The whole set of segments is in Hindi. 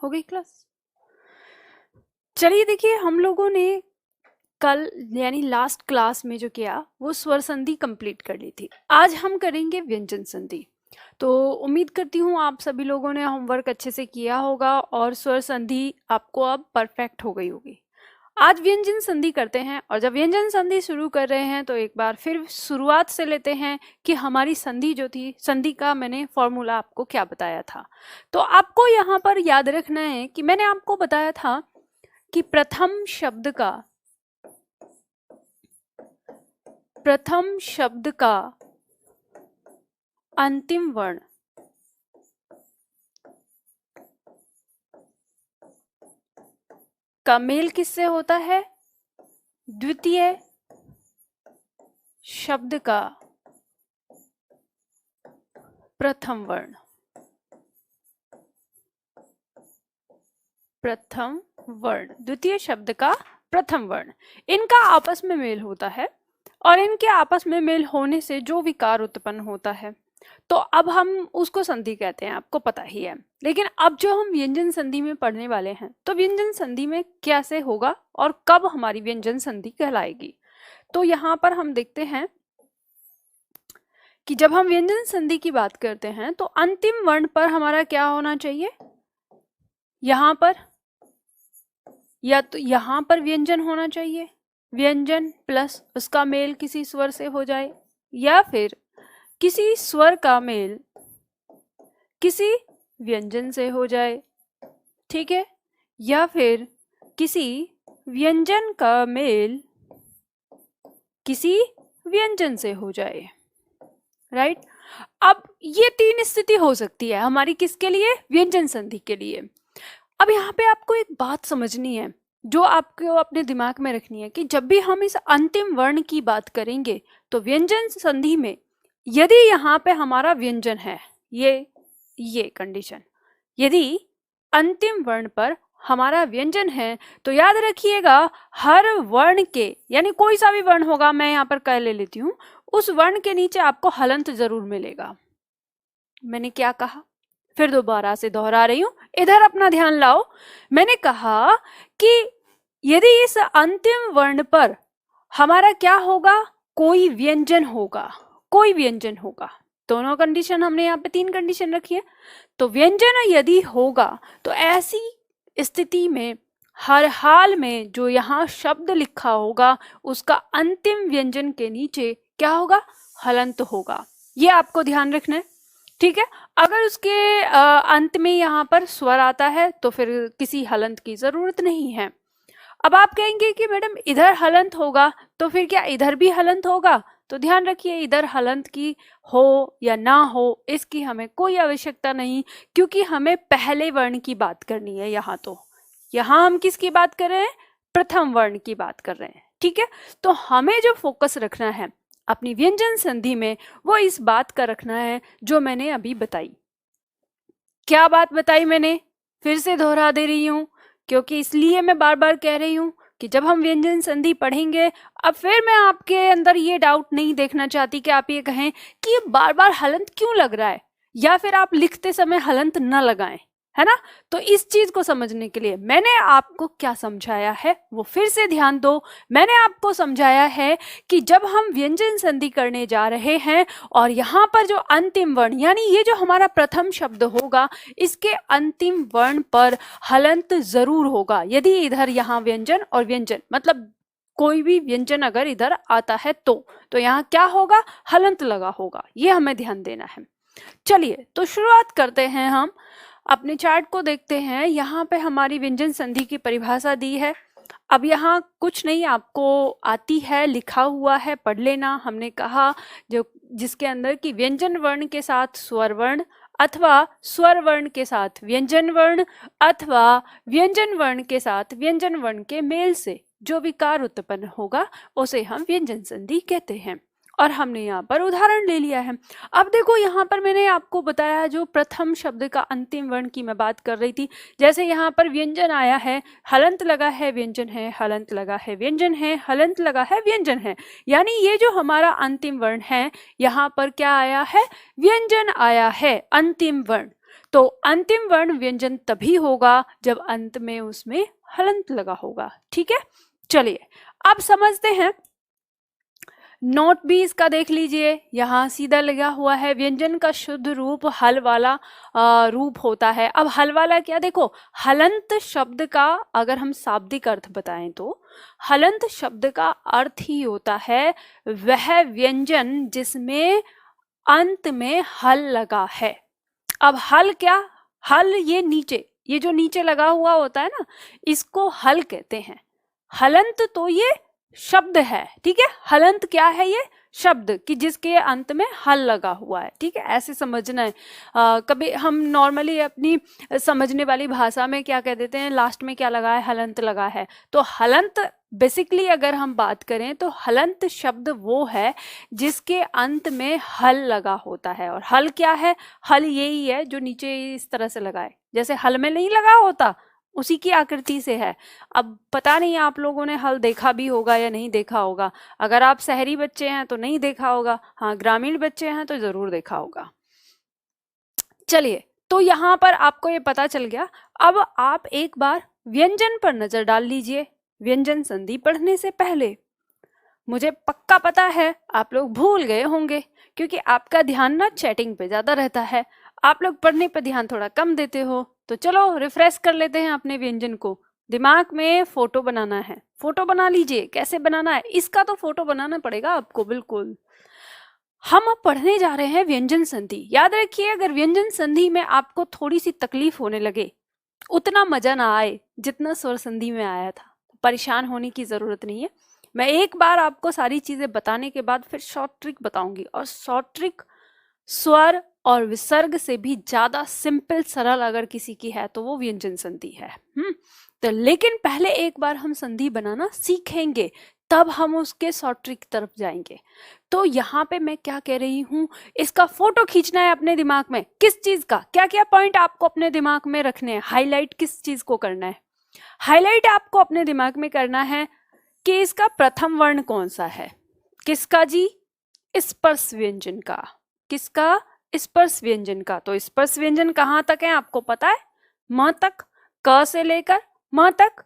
हो गई क्लास? चलिए देखिए, हम लोगों ने कल यानी लास्ट क्लास में जो किया वो स्वर संधि कंप्लीट कर ली थी। आज हम करेंगे व्यंजन संधि। तो उम्मीद करती हूँ आप सभी लोगों ने होमवर्क अच्छे से किया होगा और स्वर संधि आपको अब परफेक्ट हो गई होगी। आज व्यंजन संधि करते हैं, और जब व्यंजन संधि शुरू कर रहे हैं तो एक बार फिर शुरुआत से लेते हैं कि हमारी संधि जो थी, संधि का मैंने फॉर्मूला आपको क्या बताया था। तो आपको यहाँ पर याद रखना है कि मैंने आपको बताया था कि प्रथम शब्द का अंतिम वर्ण का मेल किससे होता है? द्वितीय शब्द का प्रथम वर्ण। द्वितीय शब्द का प्रथम वर्ण, इनका आपस में मेल होता है, और इनके आपस में मेल होने से जो विकार उत्पन्न होता है तो अब हम उसको संधि कहते हैं, आपको पता ही है। लेकिन अब जो हम व्यंजन संधि में पढ़ने वाले हैं, तो व्यंजन संधि में कैसे होगा और कब हमारी व्यंजन संधि कहलाएगी। तो यहाँ पर हम देखते हैं कि जब हम व्यंजन संधि की बात करते हैं तो अंतिम वर्ण पर हमारा क्या होना चाहिए? यहाँ पर या तो यहाँ पर व्यंजन होना चाहिए, व्यंजन प्लस उसका मेल किसी स्वर से हो जाए, या फिर किसी स्वर का मेल किसी व्यंजन से हो जाए, ठीक है, या फिर किसी व्यंजन का मेल किसी व्यंजन से हो जाए, राइट। अब ये तीन स्थिति हो सकती है हमारी किसके लिए? व्यंजन संधि के लिए। अब यहाँ पे आपको एक बात समझनी है जो आपको अपने दिमाग में रखनी है कि जब भी हम इस अंतिम वर्ण की बात करेंगे तो व्यंजन संधि में यदि यहाँ पे हमारा व्यंजन है, ये कंडीशन, यदि अंतिम वर्ण पर हमारा व्यंजन है तो याद रखिएगा हर वर्ण के, यानी कोई सा भी वर्ण होगा, मैं यहाँ पर क ले लेती हूँ, उस वर्ण के नीचे आपको हलंत जरूर मिलेगा। मैंने क्या कहा? फिर दोबारा से दोहरा रही हूं, इधर अपना ध्यान लाओ। मैंने कहा कि यदि इस अंतिम वर्ण पर हमारा क्या होगा? कोई व्यंजन होगा, कोई व्यंजन होगा। दोनों कंडीशन हमने यहाँ पे तीन कंडीशन रखी है। तो व्यंजन यदि होगा तो ऐसी स्थिति में हर हाल में जो यहाँ शब्द लिखा होगा उसका अंतिम व्यंजन के नीचे क्या होगा? हलंत होगा। ये आपको ध्यान रखना है, ठीक है। अगर उसके अंत में यहाँ पर स्वर आता है तो फिर किसी हलंत की जरूरत नहीं है। अब आप कहेंगे कि मैडम इधर हलंत होगा तो फिर क्या इधर भी हलंत होगा? तो ध्यान रखिए, इधर हलंत की हो या ना हो इसकी हमें कोई आवश्यकता नहीं, क्योंकि हमें पहले वर्ण की बात करनी है। यहाँ तो यहाँ हम किसकी बात कर रहे हैं? प्रथम वर्ण की बात कर रहे हैं, ठीक है। तो हमें जो फोकस रखना है अपनी व्यंजन संधि में वो इस बात का रखना है जो मैंने अभी बताई। क्या बात बताई मैंने? फिर से दोहरा दे रही हूं, क्योंकि इसलिए मैं बार बार कह रही हूं कि जब हम व्यंजन संधि पढ़ेंगे, अब फिर मैं आपके अंदर ये डाउट नहीं देखना चाहती कि आप ये कहें कि ये बार बार हलंत क्यों लग रहा है, या फिर आप लिखते समय हलंत न लगाएं, है ना। तो इस चीज को समझने के लिए मैंने आपको क्या समझाया है वो फिर से ध्यान दो। मैंने आपको समझाया है कि जब हम व्यंजन संधि करने जा रहे हैं और यहाँ पर जो अंतिम वर्ण, यानी ये जो हमारा प्रथम शब्द होगा, इसके अंतिम वर्ण पर हलंत जरूर होगा। यदि इधर यहाँ व्यंजन और व्यंजन मतलब कोई भी व्यंजन अगर इधर आता है तो यहाँ क्या होगा? हलंत लगा होगा। ये हमें ध्यान देना है। चलिए तो शुरुआत करते हैं, हम अपने चार्ट को देखते हैं। यहाँ पे हमारी व्यंजन संधि की परिभाषा दी है। अब यहाँ कुछ नहीं आपको आती है, लिखा हुआ है, पढ़ लेना। हमने कहा जो जिसके अंदर कि व्यंजन वर्ण के साथ स्वर वर्ण, अथवा स्वर वर्ण के साथ व्यंजन वर्ण, अथवा व्यंजन वर्ण के साथ व्यंजन वर्ण के मेल से जो विकार उत्पन्न होगा उसे हम व्यंजन संधि कहते हैं। और हमने यहाँ पर उदाहरण ले लिया है। अब देखो यहाँ पर मैंने आपको बताया जो प्रथम शब्द का अंतिम वर्ण की मैं बात कर रही थी। जैसे यहाँ पर व्यंजन आया है, हलंत लगा है, व्यंजन है, हलंत लगा है, व्यंजन है, हलंत लगा है, व्यंजन है, यानी ये जो हमारा अंतिम वर्ण है यहाँ पर क्या आया है? व्यंजन आया है, अंतिम वर्ण। तो अंतिम वर्ण व्यंजन तभी होगा जब अंत में उसमें हलंत लगा होगा। ठीक है, चलिए अब समझते हैं। नोट भी इसका देख लीजिए, यहाँ सीधा लगा हुआ है व्यंजन का शुद्ध रूप हल वाला रूप होता है। अब हल वाला क्या, देखो हलंत शब्द का अगर हम शाब्दिक अर्थ बताएं तो हलंत शब्द का अर्थ ही होता है वह व्यंजन जिसमें अंत में हल लगा है। अब हल क्या, हल ये नीचे, ये जो नीचे लगा हुआ होता है ना, इसको हल कहते हैं। हलंत तो ये शब्द है, ठीक है, हलंत क्या है, ये शब्द कि जिसके अंत में हल लगा हुआ है। ठीक है, ऐसे समझना है। कभी हम नॉर्मली अपनी समझने वाली भाषा में क्या कह देते हैं, लास्ट में क्या लगा है, हलंत लगा है। तो हलंत बेसिकली अगर हम बात करें तो हलंत शब्द वो है जिसके अंत में हल लगा होता है। और हल क्या है, हल यही है जो नीचे इस तरह से लगा है, जैसे हल में नहीं लगा होता उसी की आकृति से है। अब पता नहीं आप लोगों ने हल देखा भी होगा या नहीं देखा होगा। अगर आप शहरी बच्चे हैं तो नहीं देखा होगा, हाँ ग्रामीण बच्चे हैं तो जरूर देखा होगा। चलिए, तो यहाँ पर आपको ये पता चल गया। अब आप एक बार व्यंजन पर नजर डाल लीजिए। व्यंजन संधि पढ़ने से पहले मुझे पक्का पता है आप लोग भूल गए होंगे, क्योंकि आपका ध्यान ना चैटिंग पे ज्यादा रहता है, आप लोग पढ़ने पर ध्यान थोड़ा कम देते हो। तो चलो रिफ्रेश कर लेते हैं अपने व्यंजन को। दिमाग में फोटो बनाना है, फोटो बना लीजिए। कैसे बनाना है, इसका तो फोटो बनाना पड़ेगा आपको बिल्कुल। हम अब पढ़ने जा रहे हैं व्यंजन संधि। याद रखिए, अगर व्यंजन संधि में आपको थोड़ी सी तकलीफ होने लगे, उतना मजा ना आए जितना स्वर संधि में आया था, परेशान होने की जरूरत नहीं है। मैं एक बार आपको सारी चीजें बताने के बाद फिर शॉर्ट ट्रिक बताऊंगी, और शॉर्ट ट्रिक स्वर और विसर्ग से भी ज्यादा सिंपल सरल अगर किसी की है तो वो व्यंजन संधि है। तो लेकिन पहले एक बार हम संधि बनाना सीखेंगे, तब हम उसके शॉर्ट ट्रिक की तरफ जाएंगे। तो यहाँ पे मैं क्या कह रही हूँ, इसका फोटो खींचना है अपने दिमाग में। किस चीज का, क्या क्या पॉइंट आपको अपने दिमाग में रखने हैं, हाईलाइट किस चीज को करना है, हाईलाइट आपको अपने दिमाग में करना है कि इसका प्रथम वर्ण कौन सा है। किसका जी, स्पर्श व्यंजन का। किसका, स्पर्श व्यंजन का। तो स्पर्श व्यंजन कहाँ तक है आपको पता है, म तक, क से लेकर म तक।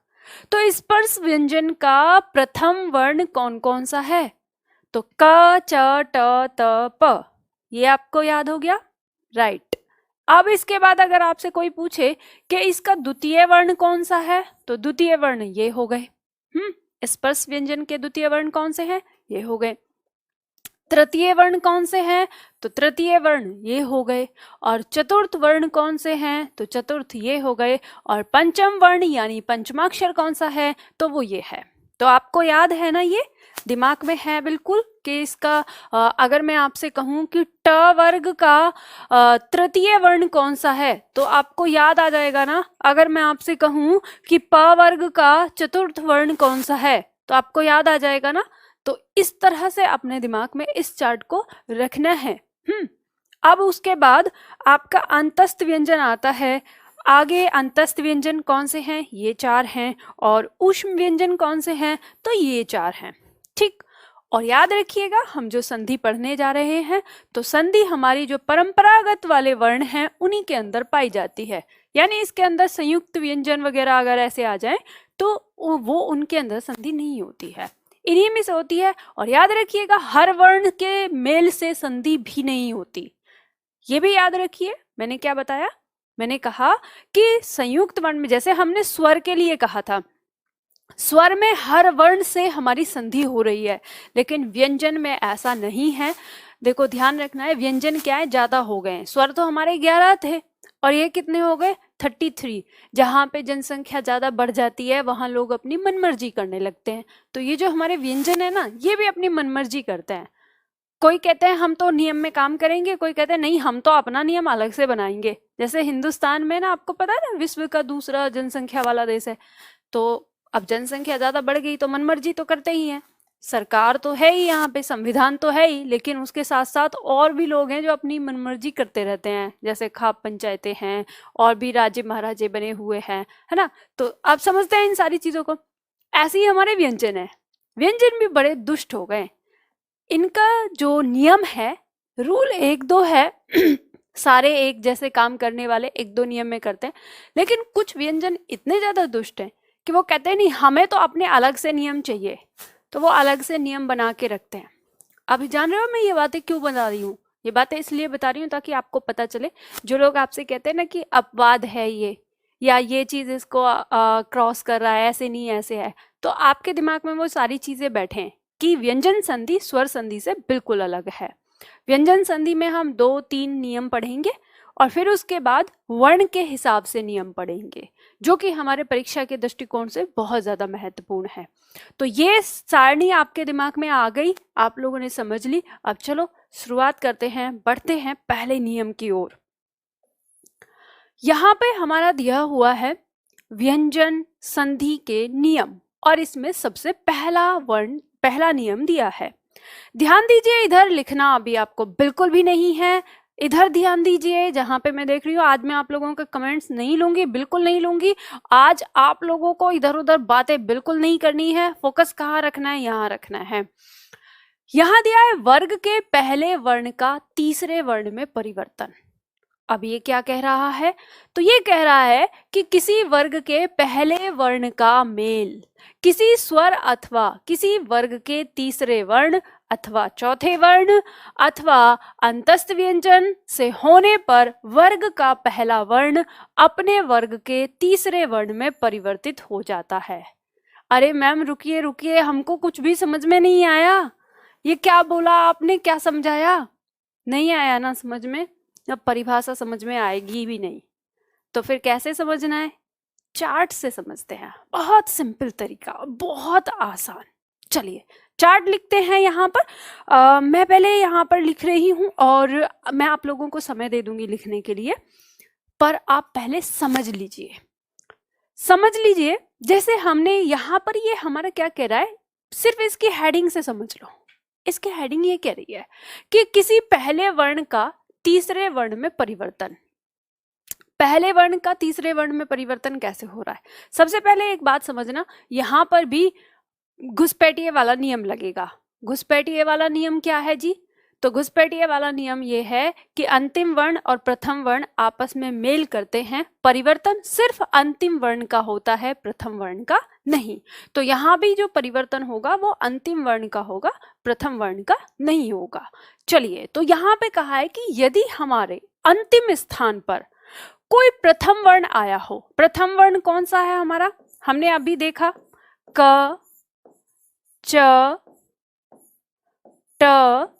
तो स्पर्श व्यंजन का प्रथम वर्ण कौन कौन सा है, तो क च ट त प, ये आपको याद हो गया, राइट। अब इसके बाद अगर आपसे कोई पूछे कि इसका द्वितीय वर्ण कौन सा है, तो द्वितीय वर्ण ये हो गए। स्पर्श व्यंजन के द्वितीय वर्ण कौन से हैं, ये हो गए। तृतीय वर्ण कौन से हैं, तो तृतीय वर्ण ये हो गए। और चतुर्थ वर्ण कौन से हैं, तो चतुर्थ ये हो गए। और पंचम वर्ण यानी पंचमाक्षर कौन सा है, तो वो ये है। तो आपको याद है ना, ये दिमाग में है बिल्कुल कि इसका अगर मैं आपसे कहूं कि ट वर्ग का तृतीय वर्ण कौन सा है, तो आपको याद आ जाएगा ना। अगर मैं आपसे कहूं कि प वर्ग का चतुर्थ वर्ण कौन सा है, तो आपको याद आ जाएगा ना। तो इस तरह से अपने दिमाग में इस चार्ट को रखना है। अब उसके बाद आपका अंतस्थ व्यंजन आता है। आगे अंतस्थ व्यंजन कौन से हैं, ये 4 हैं। और ऊष्म व्यंजन कौन से हैं, तो ये 4 हैं। ठीक, और याद रखिएगा हम जो संधि पढ़ने जा रहे हैं, तो संधि हमारी जो परंपरागत वाले वर्ण हैं उन्हीं के अंदर पाई जाती है। यानी इसके अंदर संयुक्त व्यंजन वगैरह अगर ऐसे आ जाए तो वो उनके अंदर संधि नहीं होती है, इन्हीं में से होती है। और याद रखिएगा हर वर्ण के मेल से संधि भी नहीं होती, ये भी याद रखिए। मैंने क्या बताया, मैंने कहा कि संयुक्त वर्ण में, जैसे हमने स्वर के लिए कहा था, स्वर में हर वर्ण से हमारी संधि हो रही है, लेकिन व्यंजन में ऐसा नहीं है। देखो ध्यान रखना है, व्यंजन क्या है, ज्यादा हो गए हैं। स्वर तो हमारे 11 थे और ये कितने हो गए, 33। जहां पे जनसंख्या ज्यादा बढ़ जाती है वहां लोग अपनी मनमर्जी करने लगते हैं। तो ये जो हमारे व्यंजन है ना, ये भी अपनी मनमर्जी करते हैं। कोई कहते हैं हम तो नियम में काम करेंगे, कोई कहते हैं नहीं हम तो अपना नियम अलग से बनाएंगे। जैसे हिंदुस्तान में ना, आपको पता है ना, विश्व का दूसरा जनसंख्या वाला देश है। तो अब जनसंख्या ज्यादा बढ़ गई तो मनमर्जी तो करते ही हैं। सरकार तो है ही, यहाँ पे संविधान तो है ही, लेकिन उसके साथ साथ और भी लोग हैं जो अपनी मनमर्जी करते रहते हैं। जैसे खाप पंचायतें हैं, और भी राजे महाराजे बने हुए हैं, है ना। तो आप समझते हैं इन सारी चीजों को। ऐसे ही हमारे व्यंजन है, व्यंजन भी बड़े दुष्ट हो गए। इनका जो नियम है, रूल 1-2 है सारे एक जैसे काम करने वाले एक दो नियम में करते हैं, लेकिन कुछ व्यंजन इतने ज्यादा दुष्ट हैं कि वो कहते हैं नहीं, हमें तो अपने अलग से नियम चाहिए, तो वो अलग से नियम बना के रखते हैं। अभी जान रहे हो मैं ये बातें क्यों बता रही हूँ? ये बातें इसलिए बता रही हूँ ताकि आपको पता चले, जो लोग आपसे कहते हैं ना कि अपवाद है ये, या ये चीज इसको क्रॉस कर रहा है, ऐसे नहीं ऐसे है, तो आपके दिमाग में वो सारी चीजें बैठे हैं कि व्यंजन संधि स्वर संधि से बिल्कुल अलग है। व्यंजन संधि में हम 2-3 नियम पढ़ेंगे और फिर उसके बाद वर्ण के हिसाब से नियम पढ़ेंगे, जो कि हमारे परीक्षा के दृष्टिकोण से बहुत ज्यादा महत्वपूर्ण है। तो ये सारणी आपके दिमाग में आ गई, आप लोगों ने समझ ली। अब चलो शुरुआत करते हैं, बढ़ते हैं पहले नियम की ओर। यहाँ पे हमारा दिया हुआ है व्यंजन संधि के नियम, और इसमें सबसे पहला नियम दिया है। ध्यान दीजिए, इधर लिखना अभी आपको बिल्कुल भी नहीं है, इधर ध्यान दीजिए जहां पे मैं देख रही हूँ। आज मैं आप लोगों के कमेंट्स नहीं लूंगी, बिल्कुल नहीं लूंगी। आज आप लोगों को इधर उधर बातें बिल्कुल नहीं करनी है, फोकस कहाँ रखना है, यहाँ रखना है। यहाँ दिया है वर्ग के पहले वर्ण का तीसरे वर्ण में परिवर्तन। अब ये क्या कह रहा है? तो ये कह रहा है कि किसी वर्ग के पहले वर्ण का मेल किसी स्वर अथवा किसी वर्ग के तीसरे वर्ण अथवा चौथे वर्ण अथवा अंतस्थ व्यंजन से होने पर वर्ग का पहला वर्ण अपने वर्ग के तीसरे वर्ण में परिवर्तित हो जाता है। अरे मैम रुकिए रुकिए, हमको कुछ भी समझ में नहीं आया। ये क्या बोला आपने, क्या समझाया? नहीं आया ना समझ में? अब परिभाषा समझ में आएगी भी नहीं, तो फिर कैसे समझना है? चार्ट से समझते हैं। बहुत सिंपल तरीका, बहुत आसान। चलिए चार्ट लिखते हैं यहाँ पर। मैं पहले यहाँ पर लिख रही हूँ और मैं आप लोगों को समय दे दूंगी लिखने के लिए, पर आप पहले समझ लीजिए। समझ लीजिए, जैसे हमने यहाँ पर, ये हमारा क्या कह रहा है, सिर्फ इसकी हेडिंग से समझ लो। इसकी हेडिंग ये कह रही है कि किसी पहले वर्ण का तीसरे वर्ण में परिवर्तन। पहले वर्ण का तीसरे वर्ण में परिवर्तन कैसे हो रहा है? सबसे पहले एक बात समझना, यहां पर भी घुसपैठिए वाला नियम लगेगा। घुसपैठिए वाला नियम क्या है जी? तो घुसपैठिए वाला नियम ये है कि अंतिम वर्ण और प्रथम वर्ण आपस में मेल करते हैं, परिवर्तन सिर्फ अंतिम वर्ण का होता है, प्रथम वर्ण का नहीं। तो यहाँ भी जो परिवर्तन होगा वो अंतिम वर्ण का होगा, प्रथम वर्ण का नहीं होगा। चलिए, तो यहाँ पे कहा है कि यदि हमारे अंतिम स्थान पर कोई प्रथम वर्ण आया हो, प्रथम वर्ण कौन सा है हमारा? हमने अभी देखा क, च, ट,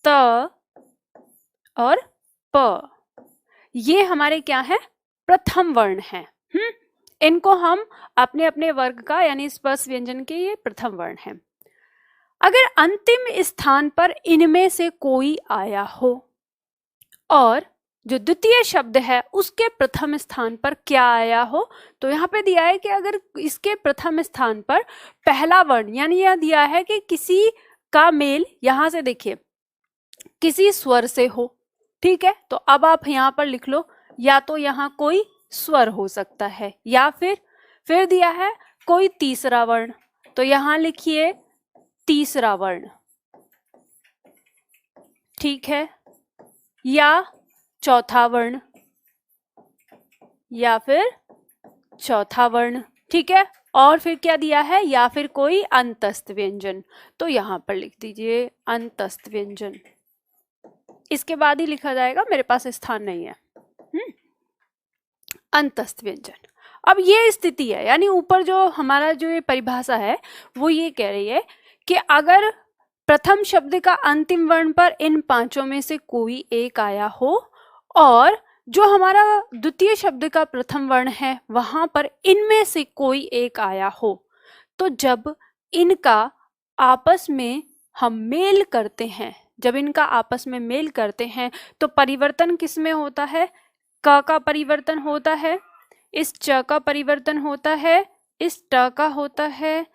त और प। ये हमारे क्या है? प्रथम वर्ण है। इनको हम अपने अपने वर्ग का यानी स्पर्श व्यंजन के ये प्रथम वर्ण है। अगर अंतिम स्थान पर इनमें से कोई आया हो और जो द्वितीय शब्द है उसके प्रथम स्थान पर क्या आया हो, तो यहाँ पे दिया है कि अगर इसके प्रथम स्थान पर पहला वर्ण, यानी यह दिया है कि किसी का मेल, यहां से देखिए, किसी स्वर से हो, ठीक है। तो अब आप यहाँ पर लिख लो, या तो यहाँ कोई स्वर हो सकता है, या फिर दिया है कोई तीसरा वर्ण, तो यहाँ लिखिए तीसरा वर्ण, ठीक है, या चौथा वर्ण, या फिर चौथा वर्ण, ठीक है। और फिर क्या दिया है? या फिर कोई अंतस्थ व्यंजन, तो यहाँ पर लिख दीजिए अंतस्थ व्यंजन। इसके बाद ही लिखा जाएगा, मेरे पास स्थान नहीं है। अंतस्थ व्यंजन। अब ये स्थिति है, यानी ऊपर जो हमारा जो ये परिभाषा है वो ये कह रही है कि अगर प्रथम शब्द का अंतिम वर्ण पर इन पांचों में से कोई एक आया हो और जो हमारा द्वितीय शब्द का प्रथम वर्ण है वहां पर इनमें से कोई एक आया हो, तो जब इनका आपस में हम मेल करते हैं, जब इनका आपस में मेल करते हैं तो परिवर्तन किस में होता है? क का परिवर्तन होता है, इस च का परिवर्तन होता है, इस ट का होता है,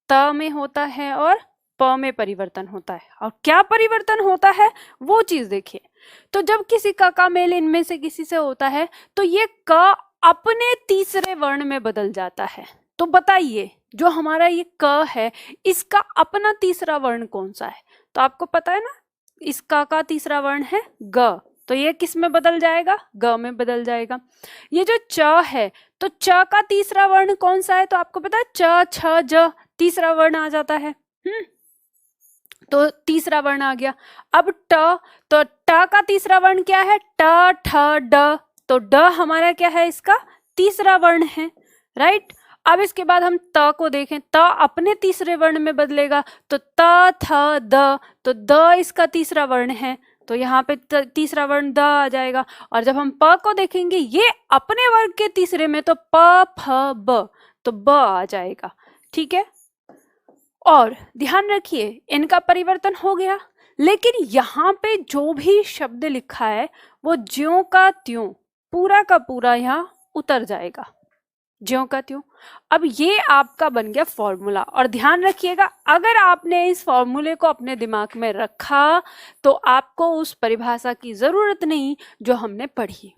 त में होता है और प में परिवर्तन होता है। और क्या परिवर्तन होता है वो चीज देखिए। तो जब किसी क का मेल इनमें से किसी से होता है तो ये क अपने तीसरे वर्ण में बदल जाता है। तो बताइए, जो हमारा ये क है इसका अपना तीसरा वर्ण कौन सा है? तो आपको पता है ना, इसका का तीसरा वर्ण है ग, तो ये किस में बदल जाएगा, ग में बदल जाएगा। ये जो च है, तो च का तीसरा वर्ण कौन सा है, तो आपको पता है च छ ज तीसरा वर्ण आ जाता है। तो तीसरा वर्ण आ गया। अब ट, तो ट का तीसरा वर्ण क्या है, ट ठ ड, तो ड हमारा क्या है, इसका तीसरा वर्ण है, राइट। अब इसके बाद हम त को देखें, त अपने तीसरे वर्ण में बदलेगा, तो त थ द, तो द इसका तीसरा वर्ण है, तो यहाँ पे तीसरा वर्ण द आ जाएगा। और जब हम प को देखेंगे, ये अपने वर्ग के तीसरे में, तो प फ ब, तो ब आ जाएगा, ठीक है। और ध्यान रखिए इनका परिवर्तन हो गया, लेकिन यहाँ पे जो भी शब्द लिखा है वो ज्यों का त्यों पूरा का पूरा यहाँ उतर जाएगा, ज्यों का त्यों। अब ये आपका बन गया फॉर्मूला। और ध्यान रखिएगा, अगर आपने इस फॉर्मूले को अपने दिमाग में रखा तो आपको उस परिभाषा की जरूरत नहीं जो हमने पढ़ी।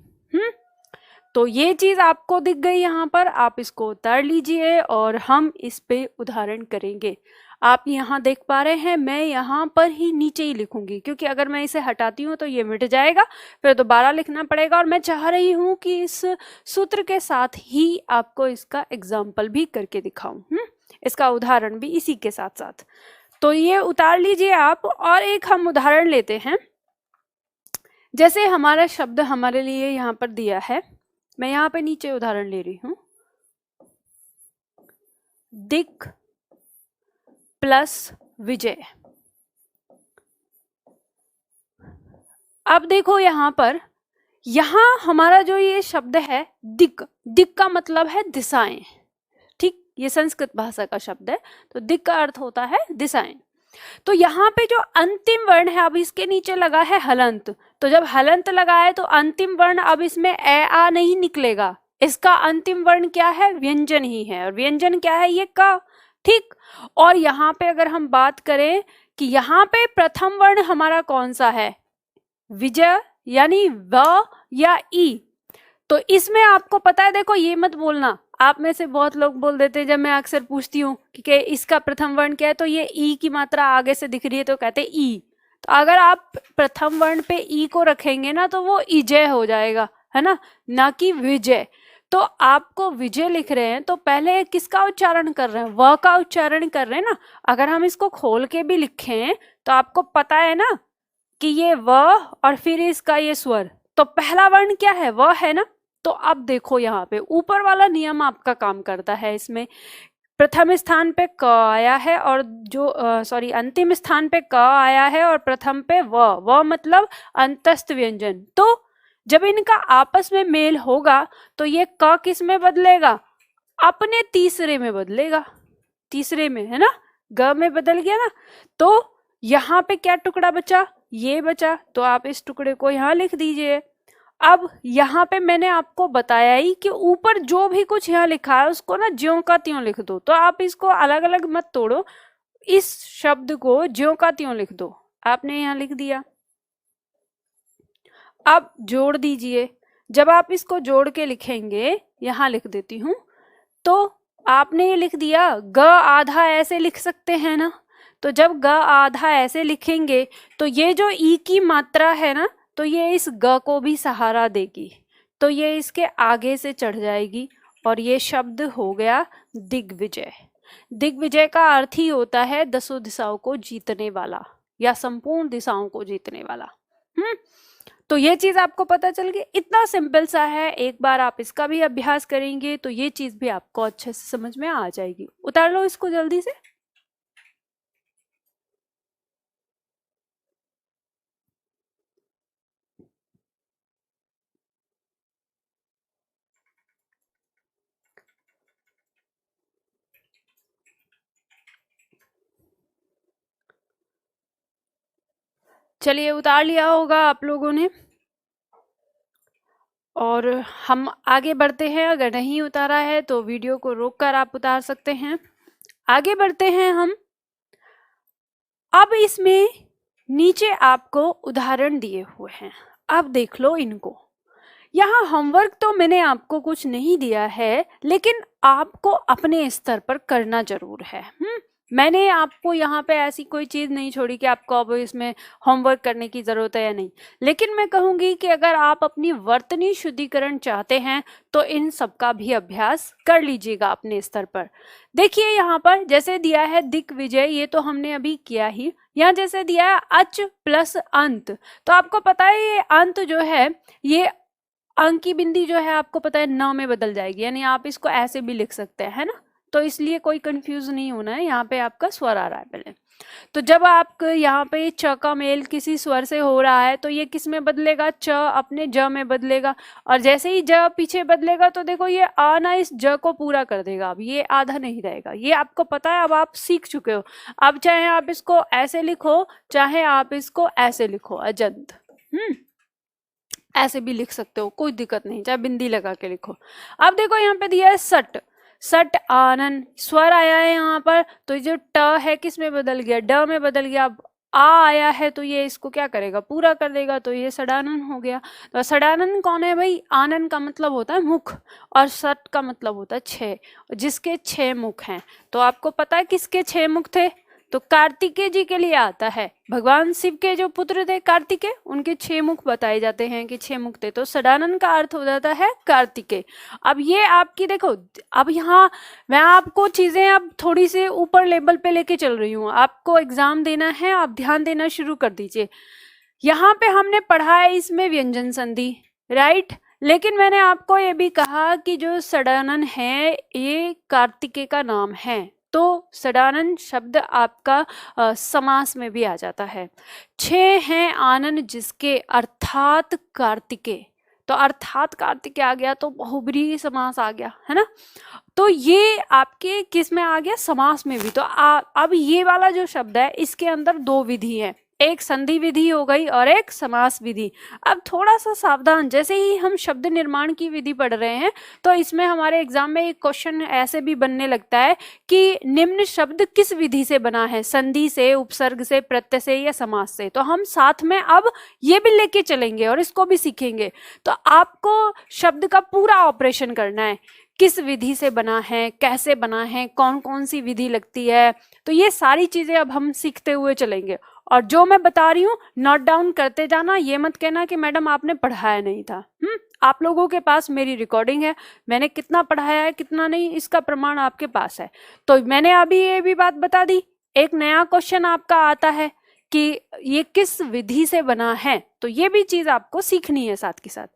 तो ये चीज आपको दिख गई यहाँ पर, आप इसको उतार लीजिए और हम इस पे उदाहरण करेंगे। आप यहाँ देख पा रहे हैं, मैं यहाँ पर ही नीचे ही लिखूंगी, क्योंकि अगर मैं इसे हटाती हूँ तो ये मिट जाएगा, फिर दोबारा लिखना पड़ेगा। और मैं चाह रही हूँ कि इस सूत्र के साथ ही आपको इसका एग्जाम्पल भी करके दिखाऊं, इसका उदाहरण भी इसी के साथ साथ। तो ये उतार लीजिए आप, और एक हम उदाहरण लेते हैं। जैसे हमारा शब्द हमारे लिए यहाँ पर दिया है, मैं यहाँ पे नीचे उदाहरण ले रही हूं, दिक प्लस विजय। अब देखो यहाँ पर, यहाँ हमारा जो ये शब्द है दिक, दिक का मतलब है दिशाएं, ठीक, ये संस्कृत भाषा का शब्द है, तो दिक का अर्थ होता है दिशाएं। तो यहाँ पे जो अंतिम वर्ण है, अब इसके नीचे लगा है हलंत, तो जब हलंत लगा है तो अंतिम वर्ण अब इसमें ए आ नहीं निकलेगा, इसका अंतिम वर्ण क्या है, व्यंजन ही है, और व्यंजन क्या है, ये का, ठीक। और यहाँ पे अगर हम बात करें कि यहाँ पे प्रथम वर्ण हमारा कौन सा है, विजय, यानी व या ई, तो इसमें आपको पता है, देखो ये मत बोलना, आप में से बहुत लोग बोल देते हैं, जब मैं अक्सर पूछती हूँ कि इसका प्रथम वर्ण क्या है, तो ये ई की मात्रा आगे से दिख रही है तो कहते ई। तो अगर आप प्रथम वर्ण पे ई को रखेंगे ना तो वो इजय हो जाएगा, है ना कि विजय। तो आपको विजय लिख रहे हैं तो पहले किसका उच्चारण कर रहे हैं, व का उच्चारण कर रहे हैं ना। अगर हम इसको खोल के भी लिखें तो आपको पता है ना कि ये व और फिर इसका ये स्वर, तो पहला वर्ण क्या है, व है ना। तो अब देखो यहाँ पे ऊपर वाला नियम आपका काम करता है, इसमें प्रथम स्थान पे क आया है और जो अंतिम स्थान पे क आया है और प्रथम पे व मतलब अंतस्थ व्यंजन। तो जब इनका आपस में मेल होगा तो ये क किस में बदलेगा, अपने तीसरे में बदलेगा, तीसरे में, है ना, ग में बदल गया ना। तो यहाँ पे क्या टुकड़ा बचा, ये बचा, तो आप इस टुकड़े को यहाँ लिख दीजिए। अब यहाँ पे मैंने आपको बताया ही कि ऊपर जो भी कुछ यहाँ लिखा है उसको ना ज्यों का त्यों लिख दो, तो आप इसको अलग अलग मत तोड़ो, इस शब्द को ज्यों का त्यों लिख दो। आपने यहाँ लिख दिया, अब जोड़ दीजिए। जब आप इसको जोड़ के लिखेंगे, यहाँ लिख देती हूँ, तो आपने ये लिख दिया, ग आधा ऐसे लिख सकते हैं ना, तो जब ग आधा ऐसे लिखेंगे तो ये जो ई की मात्रा है ना, तो ये इस ग को भी सहारा देगी, तो ये इसके आगे से चढ़ जाएगी और ये शब्द हो गया दिग्विजय। दिग्विजय का अर्थ ही होता है दसों दिशाओं को जीतने वाला या संपूर्ण दिशाओं को जीतने वाला। तो ये चीज आपको पता चल गई, इतना सिंपल सा है। एक बार आप इसका भी अभ्यास करेंगे तो ये चीज भी आपको अच्छे से समझ में आ जाएगी। उतार लो इसको जल्दी से। चलिए, उतार लिया होगा आप लोगों ने, और हम आगे बढ़ते हैं। अगर नहीं उतारा है तो वीडियो को रोककर आप उतार सकते हैं। आगे बढ़ते हैं हम। अब इसमें नीचे आपको उदाहरण दिए हुए हैं, अब देख लो इनको। यहाँ होमवर्क तो मैंने आपको कुछ नहीं दिया है, लेकिन आपको अपने स्तर पर करना जरूर है। मैंने आपको यहाँ पे ऐसी कोई चीज़ नहीं छोड़ी कि आपको अब इसमें होमवर्क करने की ज़रूरत है या नहीं, लेकिन मैं कहूँगी कि अगर आप अपनी वर्तनी शुद्धिकरण चाहते हैं तो इन सब का भी अभ्यास कर लीजिएगा अपने स्तर पर। देखिए यहाँ पर जैसे दिया है दिग्विजय, ये तो हमने अभी किया ही। यहाँ जैसे दिया है अच प्लस अंत, तो आपको पता है ये अंत जो है ये अंक की बिंदी जो है आपको पता है न में बदल जाएगी, यानी आप इसको ऐसे भी लिख सकते हैं, है ना। तो इसलिए कोई कंफ्यूज नहीं होना है, यहाँ पे आपका स्वर आ रहा है पहले। तो जब आप यहाँ पे च का मेल किसी स्वर से हो रहा है तो ये किस में बदलेगा, च अपने ज में बदलेगा, और जैसे ही ज पीछे बदलेगा तो देखो ये आ ना इस ज को पूरा कर देगा, अब ये आधा नहीं रहेगा, ये आपको पता है, अब आप सीख चुके हो। अब चाहे आप इसको ऐसे लिखो चाहे आप इसको ऐसे लिखो अजंत, ऐसे भी लिख सकते हो, कोई दिक्कत नहीं, चाहे बिंदी लगा के लिखो। अब देखो यहाँ पे दिया है सट, सट आनन, स्वर आया है यहाँ पर, तो जो ट है किस में बदल गया, ड में बदल गया। अब आ आया है तो ये इसको क्या करेगा, पूरा कर देगा, तो ये सडानन हो गया। तो सडानन कौन है भाई, आनन का मतलब होता है मुख और सट का मतलब होता है छह, जिसके 6 मुख हैं। तो आपको पता है किसके 6 मुख थे, तो कार्तिकेय जी के लिए आता है, भगवान शिव के जो पुत्र थे कार्तिकेय, उनके 6 मुख बताए जाते हैं कि 6 मुख थे, तो सडानन का अर्थ हो जाता है कार्तिकेय। अब ये आपकी देखो, अब यहाँ मैं आपको चीजें अब थोड़ी सी ऊपर लेवल पे लेके चल रही हूँ, आपको एग्जाम देना है, आप ध्यान देना शुरू कर दीजिए। यहाँ पे हमने पढ़ा है इसमें व्यंजन संधि, राइट, लेकिन मैंने आपको ये भी कहा कि जो सडानन है ये कार्तिकेय का नाम है, तो सडानन शब्द आपका समास में भी आ जाता है। 6 हैं आनन जिसके, अर्थात कार्तिकेय, तो अर्थात कार्तिकेय आ गया तो बहुब्रीहि समास आ गया, है ना। तो ये आपके किस में आ गया, समास में भी। तो अब ये वाला जो शब्द है इसके अंदर 2 विधि है, एक संधि विधि हो गई और एक समास विधि। अब थोड़ा सा सावधान, जैसे ही हम शब्द निर्माण की विधि पढ़ रहे हैं तो इसमें हमारे एग्जाम में एक क्वेश्चन ऐसे भी बनने लगता है कि निम्न शब्द किस विधि से बना है, संधि से, उपसर्ग से, प्रत्यय से या समास से। तो हम साथ में अब ये भी लेके चलेंगे और इसको भी सीखेंगे। तो आपको शब्द का पूरा ऑपरेशन करना है, किस विधि से बना है, कैसे बना है, कौन कौन सी विधि लगती है, तो ये सारी चीजें अब हम सीखते हुए चलेंगे। और जो मैं बता रही हूँ नोट डाउन करते जाना, ये मत कहना कि मैडम आपने पढ़ाया नहीं था। आप लोगों के पास मेरी रिकॉर्डिंग है, मैंने कितना पढ़ाया है कितना नहीं इसका प्रमाण आपके पास है। तो मैंने अभी ये भी बात बता दी, एक नया क्वेश्चन आपका आता है कि ये किस विधि से बना है, तो ये भी चीज आपको सीखनी है साथ के साथ।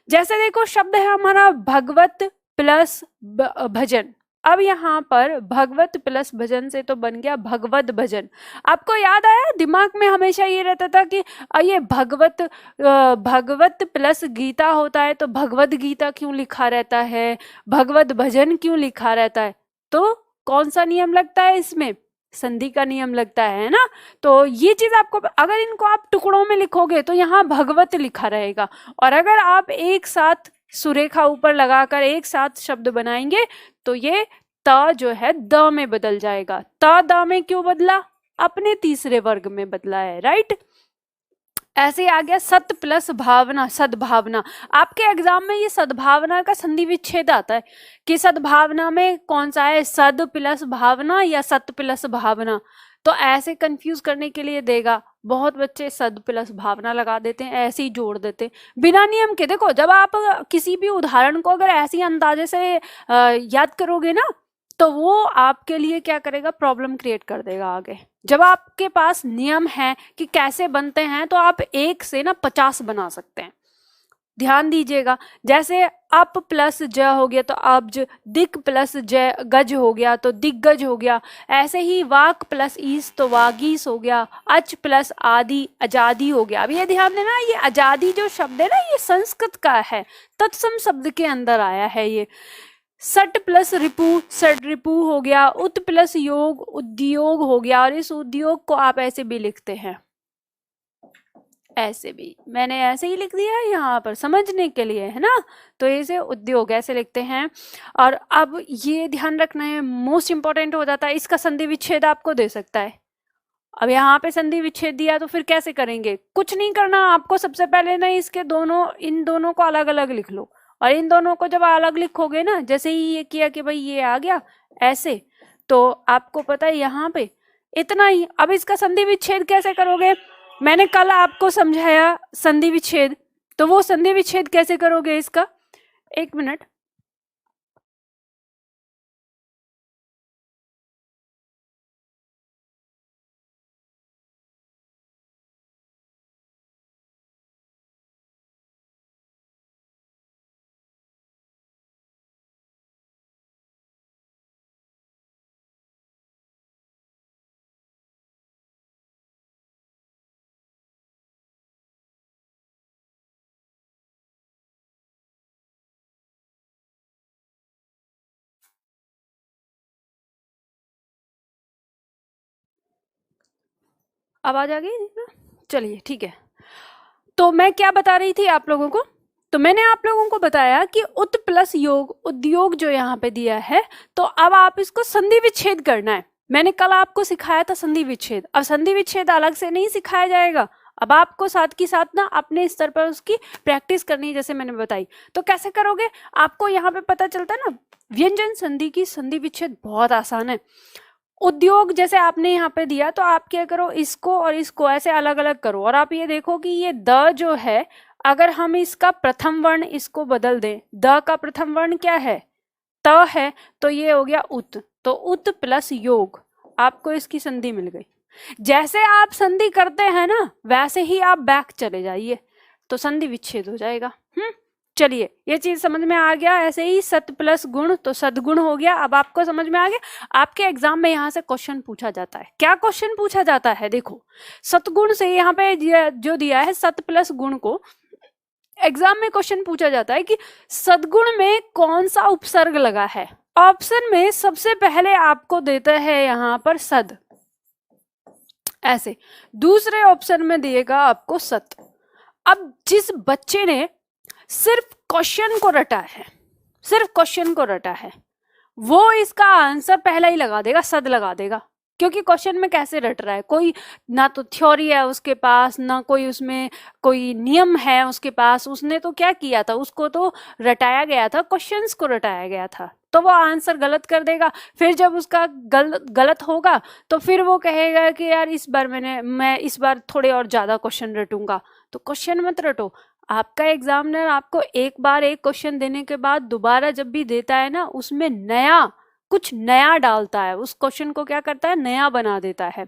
जैसे देखो शब्द है हमारा भगवत प्लस भजन, अब यहाँ पर भगवत प्लस भजन से तो बन गया भगवत भजन। आपको याद आया, दिमाग में हमेशा ये रहता था कि ये भगवत प्लस गीता होता है तो भगवत गीता क्यों लिखा रहता है, भगवत भजन क्यों लिखा रहता है। तो कौन सा नियम लगता है इसमें, संधि का नियम लगता है ना। तो ये चीज आपको, अगर इनको आप टुकड़ों में लिखोगे तो यहाँ भगवत लिखा रहेगा, और अगर आप एक साथ सुरेखा ऊपर लगाकर एक साथ शब्द बनाएंगे तो ये त जो है द में बदल जाएगा। त द में क्यों बदला, अपने तीसरे वर्ग में बदला है, राइट। ऐसे आ गया सत प्लस भावना, सद्भावना। आपके एग्जाम में ये सद्भावना का संधि विच्छेद आता है कि सद्भावना में कौन सा है, सद प्लस भावना या सत प्लस भावना। तो ऐसे कंफ्यूज करने के लिए देगा, बहुत बच्चे सद प्लस भावना लगा देते हैं, ऐसे ही जोड़ देते हैं बिना नियम के। देखो जब आप किसी भी उदाहरण को अगर ऐसी अंदाजे से याद करोगे ना तो वो आपके लिए क्या करेगा, प्रॉब्लम क्रिएट कर देगा आगे। जब आपके पास नियम है कि कैसे बनते हैं तो आप 1 से ना 50 बना सकते हैं, ध्यान दीजिएगा। जैसे अप प्लस ज हो गया तो अब्ज, दिक प्लस ज गज हो गया तो दिग्गज हो गया। ऐसे ही वाक प्लस ईस तो वागीस हो गया, अच प्लस आदि अजादी हो गया। अब ये ध्यान देना, ये अजादी जो शब्द है ना ये संस्कृत का है, तत्सम शब्द के अंदर आया है ये। सट प्लस रिपु, सट रिपु हो गया। उत प्लस योग, उद्योग हो गया। और इस उद्योग को आप ऐसे भी लिखते हैं, ऐसे भी मैंने ऐसे ही लिख दिया है यहाँ पर समझने के लिए, है ना। तो ऐसे उद्योग ऐसे लिखते हैं। और अब ये ध्यान रखना है, मोस्ट इंपॉर्टेंट हो जाता है, इसका संधि विच्छेद आपको दे सकता है। अब यहाँ पे संधि विच्छेद दिया तो फिर कैसे करेंगे, कुछ नहीं करना आपको। सबसे पहले ना इसके दोनों, इन दोनों को अलग अलग लिख लो, और इन दोनों को जब अलग लिखोगे ना, जैसे ही ये किया कि भाई ये आ गया ऐसे, तो आपको पता है यहाँ पे इतना ही। अब इसका संधि विच्छेद कैसे करोगे? मैंने कल आपको समझाया संधि विच्छेद, तो वो संधि विच्छेद कैसे करोगे इसका? एक मिनट, आवाज आ गई ना? चलिए ठीक है। तो मैं क्या बता रही थी आप लोगों को? तो मैंने आप लोगों को बताया कि उत प्लस योग, उद्योग जो यहाँ पे दिया है, तो अब आप इसको संधि विच्छेद करना है। मैंने कल आपको सिखाया था संधि विच्छेद, अब संधि विच्छेद अलग से नहीं सिखाया जाएगा, अब आपको साथ की साथ ना अपने स्तर पर उसकी प्रैक्टिस करनी है, जैसे मैंने बताई। तो कैसे करोगे? आपको यहाँ पे पता चलता है ना, व्यंजन संधि की संधि विच्छेद बहुत आसान है। उद्योग जैसे आपने यहाँ पे दिया, तो आप क्या करो, इसको और इसको ऐसे अलग अलग करो, और आप ये देखो कि ये द जो है, अगर हम इसका प्रथम वर्ण इसको बदल दें, द का प्रथम वर्ण क्या है? त है, तो ये हो गया उत, तो उत प्लस योग, आपको इसकी संधि मिल गई। जैसे आप संधि करते हैं ना, वैसे ही आप बैक चले जाइए, तो संधि विच्छेद हो जाएगा। चलिए, ये चीज समझ में आ गया। ऐसे ही सत प्लस गुण, तो सदगुण हो गया। अब आपको समझ में आ गया। आपके एग्जाम में यहाँ से क्वेश्चन पूछा जाता है। क्या क्वेश्चन पूछा जाता है? देखो, सतगुण से यहाँ पे जो दिया है सत प्लस गुण को, एग्जाम में क्वेश्चन पूछा जाता है कि सदगुण में कौन सा उपसर्ग लगा है। ऑप्शन में सबसे पहले आपको देता है यहाँ पर सद, ऐसे। दूसरे ऑप्शन में दिएगा आपको सत। अब जिस बच्चे ने सिर्फ क्वेश्चन को रटा है, सिर्फ क्वेश्चन को रटा है, वो इसका आंसर पहला ही लगा देगा, सद लगा देगा। क्योंकि क्वेश्चन में कैसे रट रहा है, कोई ना तो थ्योरी है उसके पास, ना कोई उसमें कोई नियम है उसके पास। उसने तो क्या किया था, उसको तो रटाया गया था, क्वेश्चंस को रटाया गया था, तो वो आंसर गलत कर देगा। फिर जब उसका गलत होगा, तो फिर वो कहेगा कि यार इस बार मैं इस बार थोड़े और ज्यादा क्वेश्चन रटूंगा। तो क्वेश्चन मत रटो। आपका एग्जामिनर आपको एक बार एक क्वेश्चन देने के बाद दोबारा जब भी देता है ना, उसमें नया कुछ नया डालता है, उस क्वेश्चन को क्या करता है, नया बना देता है।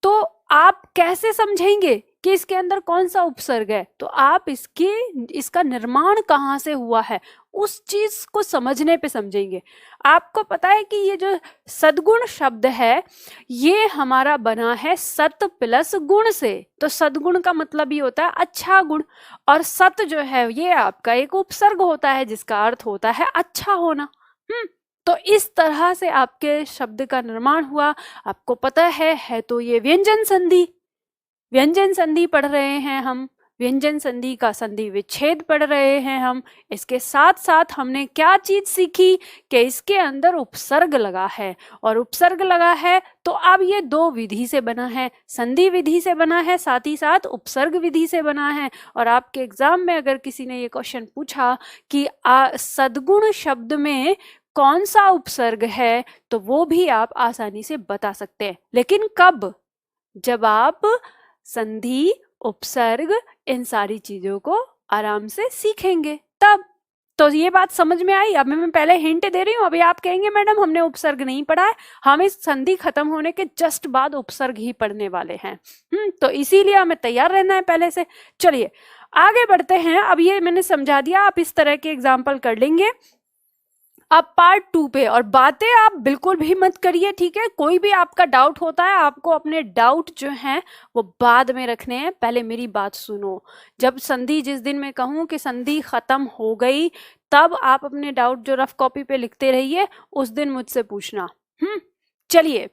तो आप कैसे समझेंगे कि इसके अंदर कौन सा उपसर्ग है? तो आप इसका निर्माण कहाँ से हुआ है, उस चीज को समझने पे समझेंगे। आपको पता है कि ये जो सद्गुण शब्द है, ये हमारा बना है सत प्लस गुण से। तो सद्गुण का मतलब ही होता है अच्छा गुण, और सत जो है ये आपका एक उपसर्ग होता है जिसका अर्थ होता है अच्छा होना। तो इस तरह से आपके शब्द का निर्माण हुआ। आपको पता है तो ये व्यंजन संधि, व्यंजन संधि पढ़ रहे हैं हम, व्यंजन संधि का संधि विच्छेद पढ़ रहे हैं हम। इसके साथ साथ हमने क्या चीज सीखी कि इसके अंदर उपसर्ग लगा है, और उपसर्ग लगा है तो अब ये दो विधि से बना है, संधि विधि से बना है, साथ ही साथ उपसर्ग विधि से बना है। और आपके एग्जाम में अगर किसी ने ये क्वेश्चन पूछा कि सद्गुण शब्द में कौन सा उपसर्ग है, तो वो भी आप आसानी से बता सकते हैं। लेकिन कब? जब आप संधि, उपसर्ग, इन सारी चीजों को आराम से सीखेंगे तब। तो ये बात समझ में आई? अब मैं पहले हिंट दे रही हूँ, अभी आप कहेंगे मैडम हमने उपसर्ग नहीं पढ़ा है। हम इस संधि खत्म होने के जस्ट बाद उपसर्ग ही पढ़ने वाले हैं। तो इसीलिए हमें तैयार रहना है पहले से। चलिए आगे बढ़ते हैं। अब ये मैंने समझा दिया, आप इस तरह के एग्जाम्पल कर लेंगे। अब पार्ट 2 पे, और बातें आप बिल्कुल भी मत करिए, ठीक है? कोई भी आपका डाउट होता है, आपको अपने डाउट जो हैं वो बाद में रखने हैं, पहले मेरी बात सुनो। जब संधि, जिस दिन मैं कहूँ कि संधि खत्म हो गई, तब आप अपने डाउट जो रफ कॉपी पे लिखते रहिए, उस दिन मुझसे पूछना। चलिए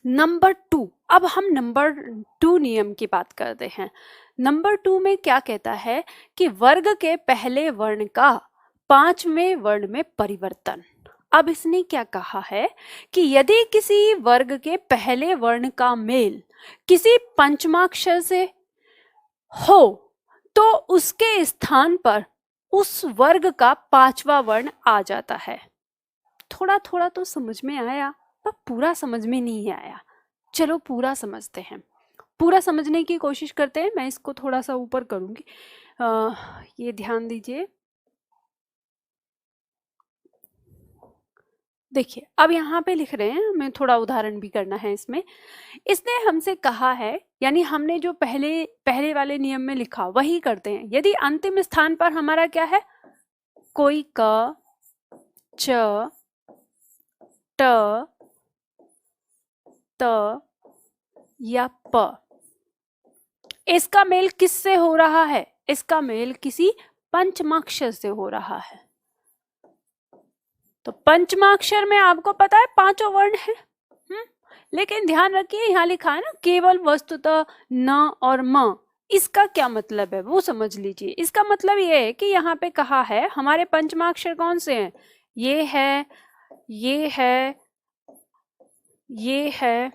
नंबर 2, अब हम नंबर 2 नियम की बात करते हैं। नंबर 2 में क्या कहता है कि वर्ग के पहले वर्ण का 5वें वर्ण में परिवर्तन। अब इसने क्या कहा है कि यदि किसी वर्ग के पहले वर्ण का मेल किसी पंचमाक्षर से हो, तो उसके स्थान पर उस वर्ग का 5वां वर्ण आ जाता है। थोड़ा थोड़ा तो समझ में आया, पर पूरा समझ में नहीं आया। चलो पूरा समझते हैं, पूरा समझने की कोशिश करते हैं। मैं इसको थोड़ा सा ऊपर करूँगी, ये ध्यान दीजिए। देखिए अब यहाँ पे लिख रहे हैं, हमें थोड़ा उदाहरण भी करना है इसमें। इसने हमसे कहा है, यानी हमने जो पहले वाले नियम में लिखा वही करते हैं। यदि अंतिम स्थान पर हमारा क्या है, कोई क, च, ट, त या प, इसका मेल किससे हो रहा है? इसका मेल किसी पंचमाक्षर से हो रहा है। तो पंचमाक्षर में आपको पता है 5 वर्ण है। लेकिन ध्यान रखिए यहाँ लिखा है ना केवल वस्तुतः न और म, इसका क्या मतलब है वो समझ लीजिए। इसका मतलब ये है कि यहाँ पे कहा है हमारे पंचमाक्षर कौन से हैं, ये है, ये है, ये है,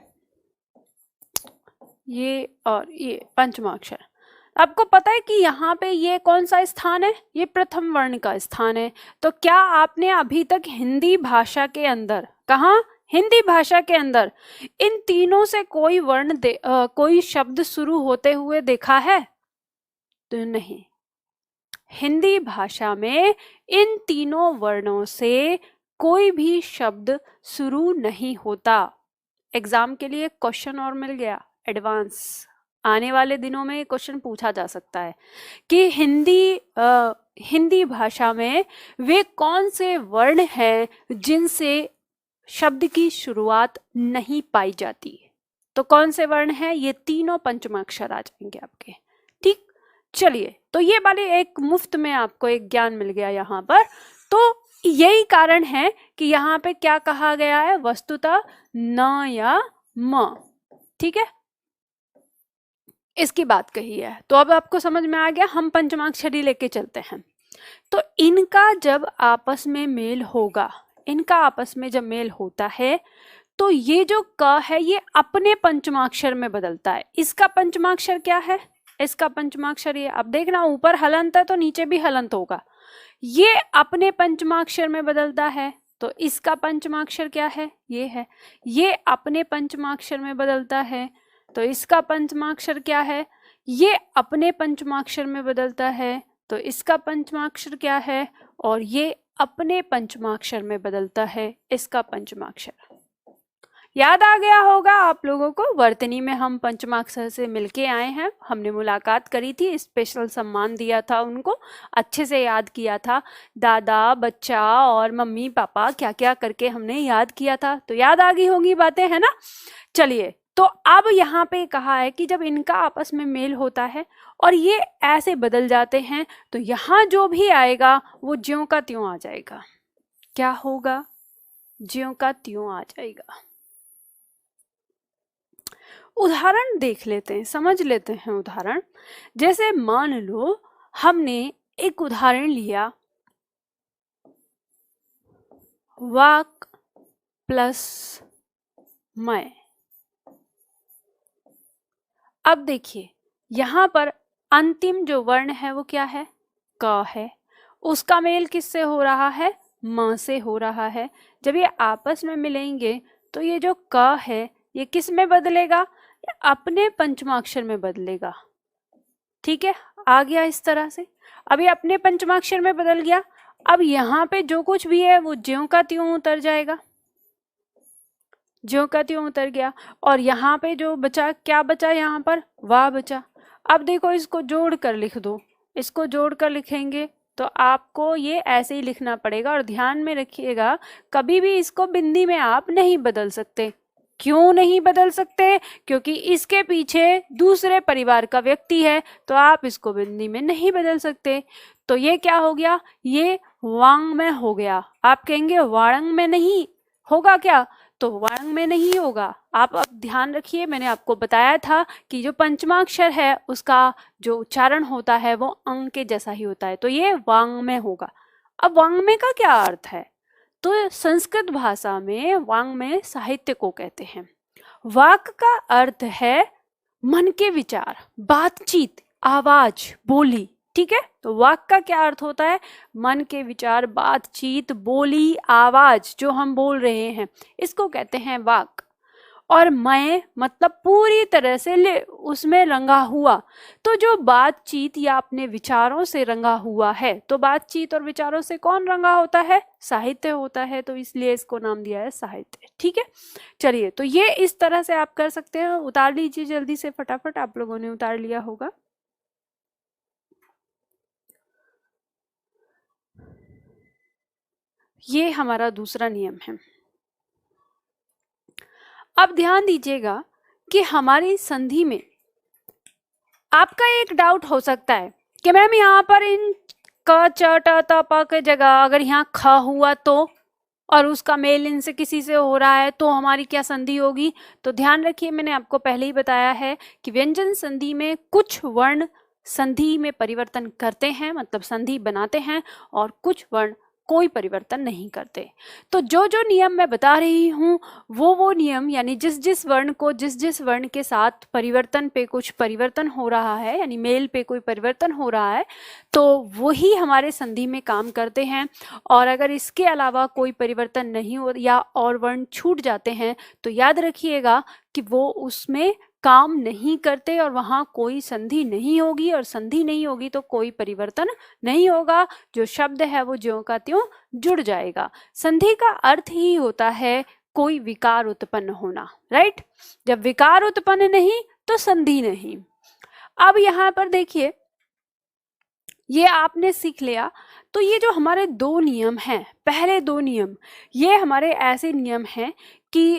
ये और ये पंचमाक्षर। आपको पता है कि यहाँ पे ये कौन सा स्थान है, ये प्रथम वर्ण का स्थान है। तो क्या आपने अभी तक हिंदी भाषा के अंदर, कहाँ, हिंदी भाषा के अंदर इन तीनों से कोई वर्ण कोई शब्द शुरू होते हुए देखा है? तो नहीं, हिंदी भाषा में इन तीनों वर्णों से कोई भी शब्द शुरू नहीं होता। एग्जाम के लिए क्वेश्चन और मिल गया एडवांस, आने वाले दिनों में क्वेश्चन पूछा जा सकता है कि हिंदी भाषा में वे कौन से वर्ण हैं जिनसे शब्द की शुरुआत नहीं पाई जाती। तो कौन से वर्ण हैं? ये तीनों पंचमाक्षर आ जाएंगे आपके। ठीक, चलिए, तो ये वाले एक मुफ्त में आपको एक ज्ञान मिल गया यहाँ पर। तो यही कारण है कि यहाँ पे क्या कहा गया है, वस्तुतः न या म। ठीक है, इसकी बात कही है। तो अब आपको समझ में आ गया, हम पंचमाक्षरी लेके चलते हैं। तो इनका जब आपस में मेल होगा, इनका आपस में जब मेल होता है तो ये जो क है ये अपने पंचमाक्षर में बदलता है। इसका पंचमाक्षर क्या है, इसका पंचमाक्षर ये, अब देखना ऊपर हलंत है तो नीचे भी हलंत होगा। ये अपने पंचमाक्षर में बदलता है, तो इसका पंचमाक्षर क्या है, ये है। ये अपने पंचमाक्षर में बदलता है, तो इसका पंचमाक्षर क्या है, ये अपने पंचमाक्षर में बदलता है, तो इसका पंचमाक्षर क्या है, और ये अपने पंचमाक्षर में बदलता है, इसका पंचमाक्षर। याद आ गया होगा आप लोगों को, वर्तनी में हम पंचमाक्षर से मिलके आए हैं, हमने मुलाकात करी थी, स्पेशल सम्मान दिया था उनको, अच्छे से याद किया था, दादा, बच्चा और मम्मी पापा क्या क्या करके हमने याद किया था। तो याद आ गई होंगी बातें, है ना। चलिए, तो अब यहाँ पे कहा है कि जब इनका आपस में मेल होता है और ये ऐसे बदल जाते हैं, तो यहाँ जो भी आएगा वो ज्यों का त्यों आ जाएगा। क्या होगा, ज्यों का त्यों आ जाएगा। उदाहरण देख लेते हैं, समझ लेते हैं उदाहरण। जैसे मान लो हमने एक उदाहरण लिया, वाक प्लस मैं। अब देखिए यहाँ पर अंतिम जो वर्ण है वो क्या है, क है। उसका मेल किससे हो रहा है, म से हो रहा है। जब ये आपस में मिलेंगे तो ये जो क है ये किस में बदलेगा, ये अपने पंचमाक्षर में बदलेगा। ठीक है, आ गया इस तरह से। अब ये अपने पंचमाक्षर में बदल गया। अब यहाँ पे जो कुछ भी है वो ज्यों का त्यों उतर जाएगा, ज्यों का त्यों उतर गया। और यहाँ पे जो बचा, क्या बचा, यहाँ पर वाह बचा। अब देखो इसको जोड़ कर लिख दो, इसको जोड़ कर लिखेंगे तो आपको ये ऐसे ही लिखना पड़ेगा। और ध्यान में रखिएगा कभी भी इसको बिंदी में आप नहीं बदल सकते। क्यों नहीं बदल सकते, क्योंकि इसके पीछे दूसरे परिवार का व्यक्ति है, तो आप इसको बिंदी में नहीं बदल सकते। तो ये क्या हो गया, ये वांग में हो गया। आप कहेंगे वाणंग में नहीं होगा क्या, तो वाणंग में नहीं होगा। आप अब ध्यान रखिए, मैंने आपको बताया था कि जो पंचमाक्षर है उसका जो उच्चारण होता है वो अंग के जैसा ही होता है, तो ये वांग में होगा। अब वांग में का क्या अर्थ है, तो संस्कृत भाषा में वांग में साहित्य को कहते हैं। वाक का अर्थ है मन के विचार, बातचीत, आवाज, बोली। ठीक है। तो वाक का क्या अर्थ होता है? मन के विचार, बातचीत, बोली, आवाज जो हम बोल रहे हैं, इसको कहते हैं वाक। और मैं मतलब पूरी तरह से उसमें रंगा हुआ। तो जो बातचीत या अपने विचारों से रंगा हुआ है, तो बातचीत और विचारों से कौन रंगा होता है? साहित्य होता है। तो इसलिए इसको नाम दिया है साहित्य। ठीक है, चलिए, तो ये इस तरह से आप कर सकते हैं। उतार लीजिए जल्दी से, फटाफट। आप लोगों ने उतार लिया होगा। ये हमारा दूसरा नियम है। अब ध्यान दीजिएगा कि हमारी संधि में आपका एक डाउट हो सकता है कि मैम यहाँ पर इन क च ट त प के जगह अगर यहाँ ख हुआ तो, और उसका मेल इनसे किसी से हो रहा है, तो हमारी क्या संधि होगी? तो ध्यान रखिए, मैंने आपको पहले ही बताया है कि व्यंजन संधि में कुछ वर्ण संधि में परिवर्तन करते हैं, मतलब संधि बनाते हैं, और कुछ वर्ण कोई परिवर्तन नहीं करते। तो जो जो नियम मैं बता रही हूँ वो नियम, यानी जिस जिस वर्ण को जिस जिस वर्ण के साथ परिवर्तन पे कुछ परिवर्तन हो रहा है, यानी मेल पे कोई परिवर्तन हो रहा है, तो वही हमारे संधि में काम करते हैं। और अगर इसके अलावा कोई परिवर्तन नहीं हो या और वर्ण छूट जाते हैं, तो याद रखिएगा कि वो उसमें काम नहीं करते और वहाँ कोई संधि नहीं होगी, और संधि नहीं होगी तो कोई परिवर्तन नहीं होगा। जो शब्द है वो ज्यों का त्यों जुड़ जाएगा। संधि का अर्थ ही होता है कोई विकार उत्पन्न होना, राइट? जब विकार उत्पन्न नहीं तो संधि नहीं। अब यहाँ पर देखिए, ये आपने सीख लिया। तो ये जो हमारे दो नियम हैं, पहले दो नियम, ये हमारे ऐसे नियम हैं कि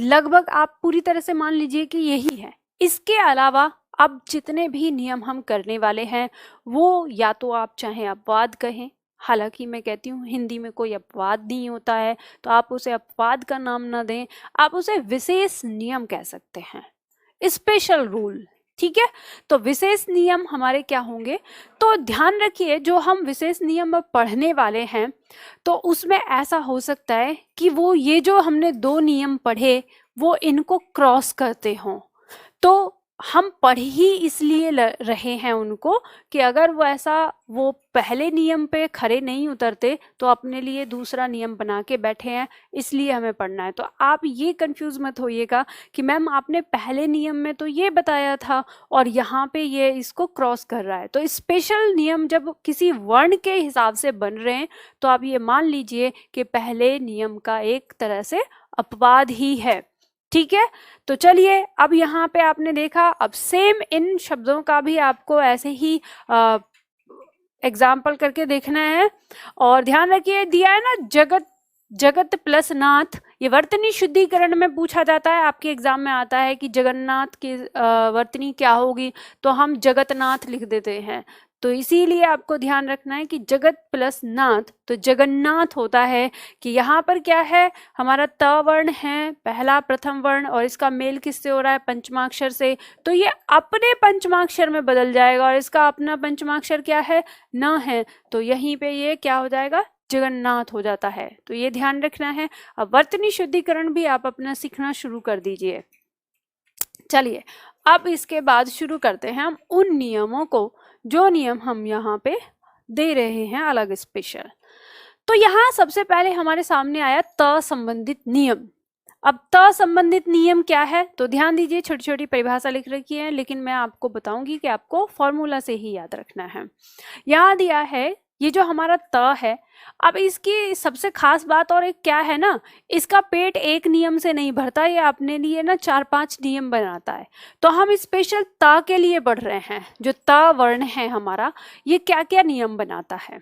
लगभग आप पूरी तरह से मान लीजिए कि यही है। इसके अलावा अब जितने भी नियम हम करने वाले हैं वो या तो आप चाहे अपवाद कहें, हालांकि मैं कहती हूँ हिंदी में कोई अपवाद नहीं होता है, तो आप उसे अपवाद का नाम ना दें, आप उसे विशेष नियम कह सकते हैं, स्पेशल रूल। ठीक है, तो विशेष नियम हमारे क्या होंगे? तो ध्यान रखिए, जो हम विशेष नियम पढ़ने वाले हैं तो उसमें ऐसा हो सकता है कि वो ये जो हमने दो नियम पढ़े वो इनको क्रॉस करते हों। तो हम पढ़ ही इसलिए रहे हैं उनको कि अगर वो पहले नियम पे खरे नहीं उतरते तो अपने लिए दूसरा नियम बना के बैठे हैं, इसलिए हमें पढ़ना है। तो आप ये कंफ्यूज मत होइएगा कि मैम आपने पहले नियम में तो ये बताया था और यहाँ पे ये इसको क्रॉस कर रहा है। तो स्पेशल नियम जब किसी वर्ण के हिसाब से बन रहे हैं तो आप ये मान लीजिए कि पहले नियम का एक तरह से अपवाद ही है। ठीक है, तो चलिए, अब यहाँ पे आपने देखा, अब सेम इन शब्दों का भी आपको ऐसे ही एग्जाम्पल करके देखना है। और ध्यान रखिए, दिया है ना जगत प्लस नाथ, ये वर्तनी शुद्धिकरण में पूछा जाता है, आपके एग्जाम में आता है कि जगन्नाथ की वर्तनी क्या होगी, तो हम जगतनाथ लिख देते हैं। तो इसीलिए आपको ध्यान रखना है कि जगत प्लस नाथ तो जगन्नाथ होता है। कि यहाँ पर क्या है, हमारा त वर्ण है, पहला प्रथम वर्ण, और इसका मेल किससे हो रहा है? पंचमाक्षर से। तो ये अपने पंचमाक्षर में बदल जाएगा और इसका अपना पंचमाक्षर क्या है? न है। तो यहीं पे ये क्या हो जाएगा? जगन्नाथ हो जाता है। तो ये ध्यान रखना है। अब वर्तनी शुद्धिकरण भी आप अपना सीखना शुरू कर दीजिए। चलिए, अब इसके बाद शुरू करते हैं हम उन नियमों को जो नियम हम यहाँ पे दे रहे हैं अलग स्पेशल। तो यहाँ सबसे पहले हमारे सामने आया त संबंधित नियम। अब त संबंधित नियम क्या है? तो ध्यान दीजिए, छोटी छोटी परिभाषा लिख रखी है, लेकिन मैं आपको बताऊंगी कि आपको फॉर्मूला से ही याद रखना है। यहाँ दिया है ये जो हमारा त है, अब इसकी सबसे खास बात और एक क्या है ना, इसका पेट एक नियम से नहीं भरता, ये अपने लिए ना 4-5 नियम बनाता है। तो हम स्पेशल त के लिए पढ़ रहे हैं। जो त वर्ण है हमारा, ये क्या क्या नियम बनाता है?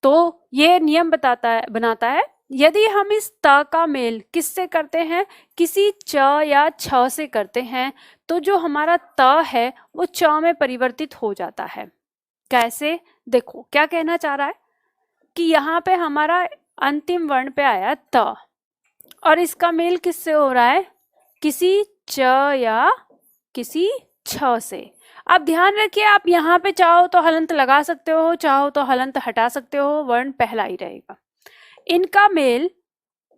तो ये नियम बनाता है यदि हम इस त का मेल किससे करते हैं? किसी च या छ से करते हैं, तो जो हमारा त है वो च में परिवर्तित हो जाता है। कैसे? देखो क्या कहना चाह रहा है कि यहाँ पे हमारा अंतिम वर्ण पे आया त और इसका मेल किससे हो रहा है? किसी च या किसी छ से। अब ध्यान रखिए, आप यहाँ पे चाहो तो हलंत लगा सकते हो, चाहो तो हलंत हटा सकते हो, वर्ण पहला ही रहेगा। इनका मेल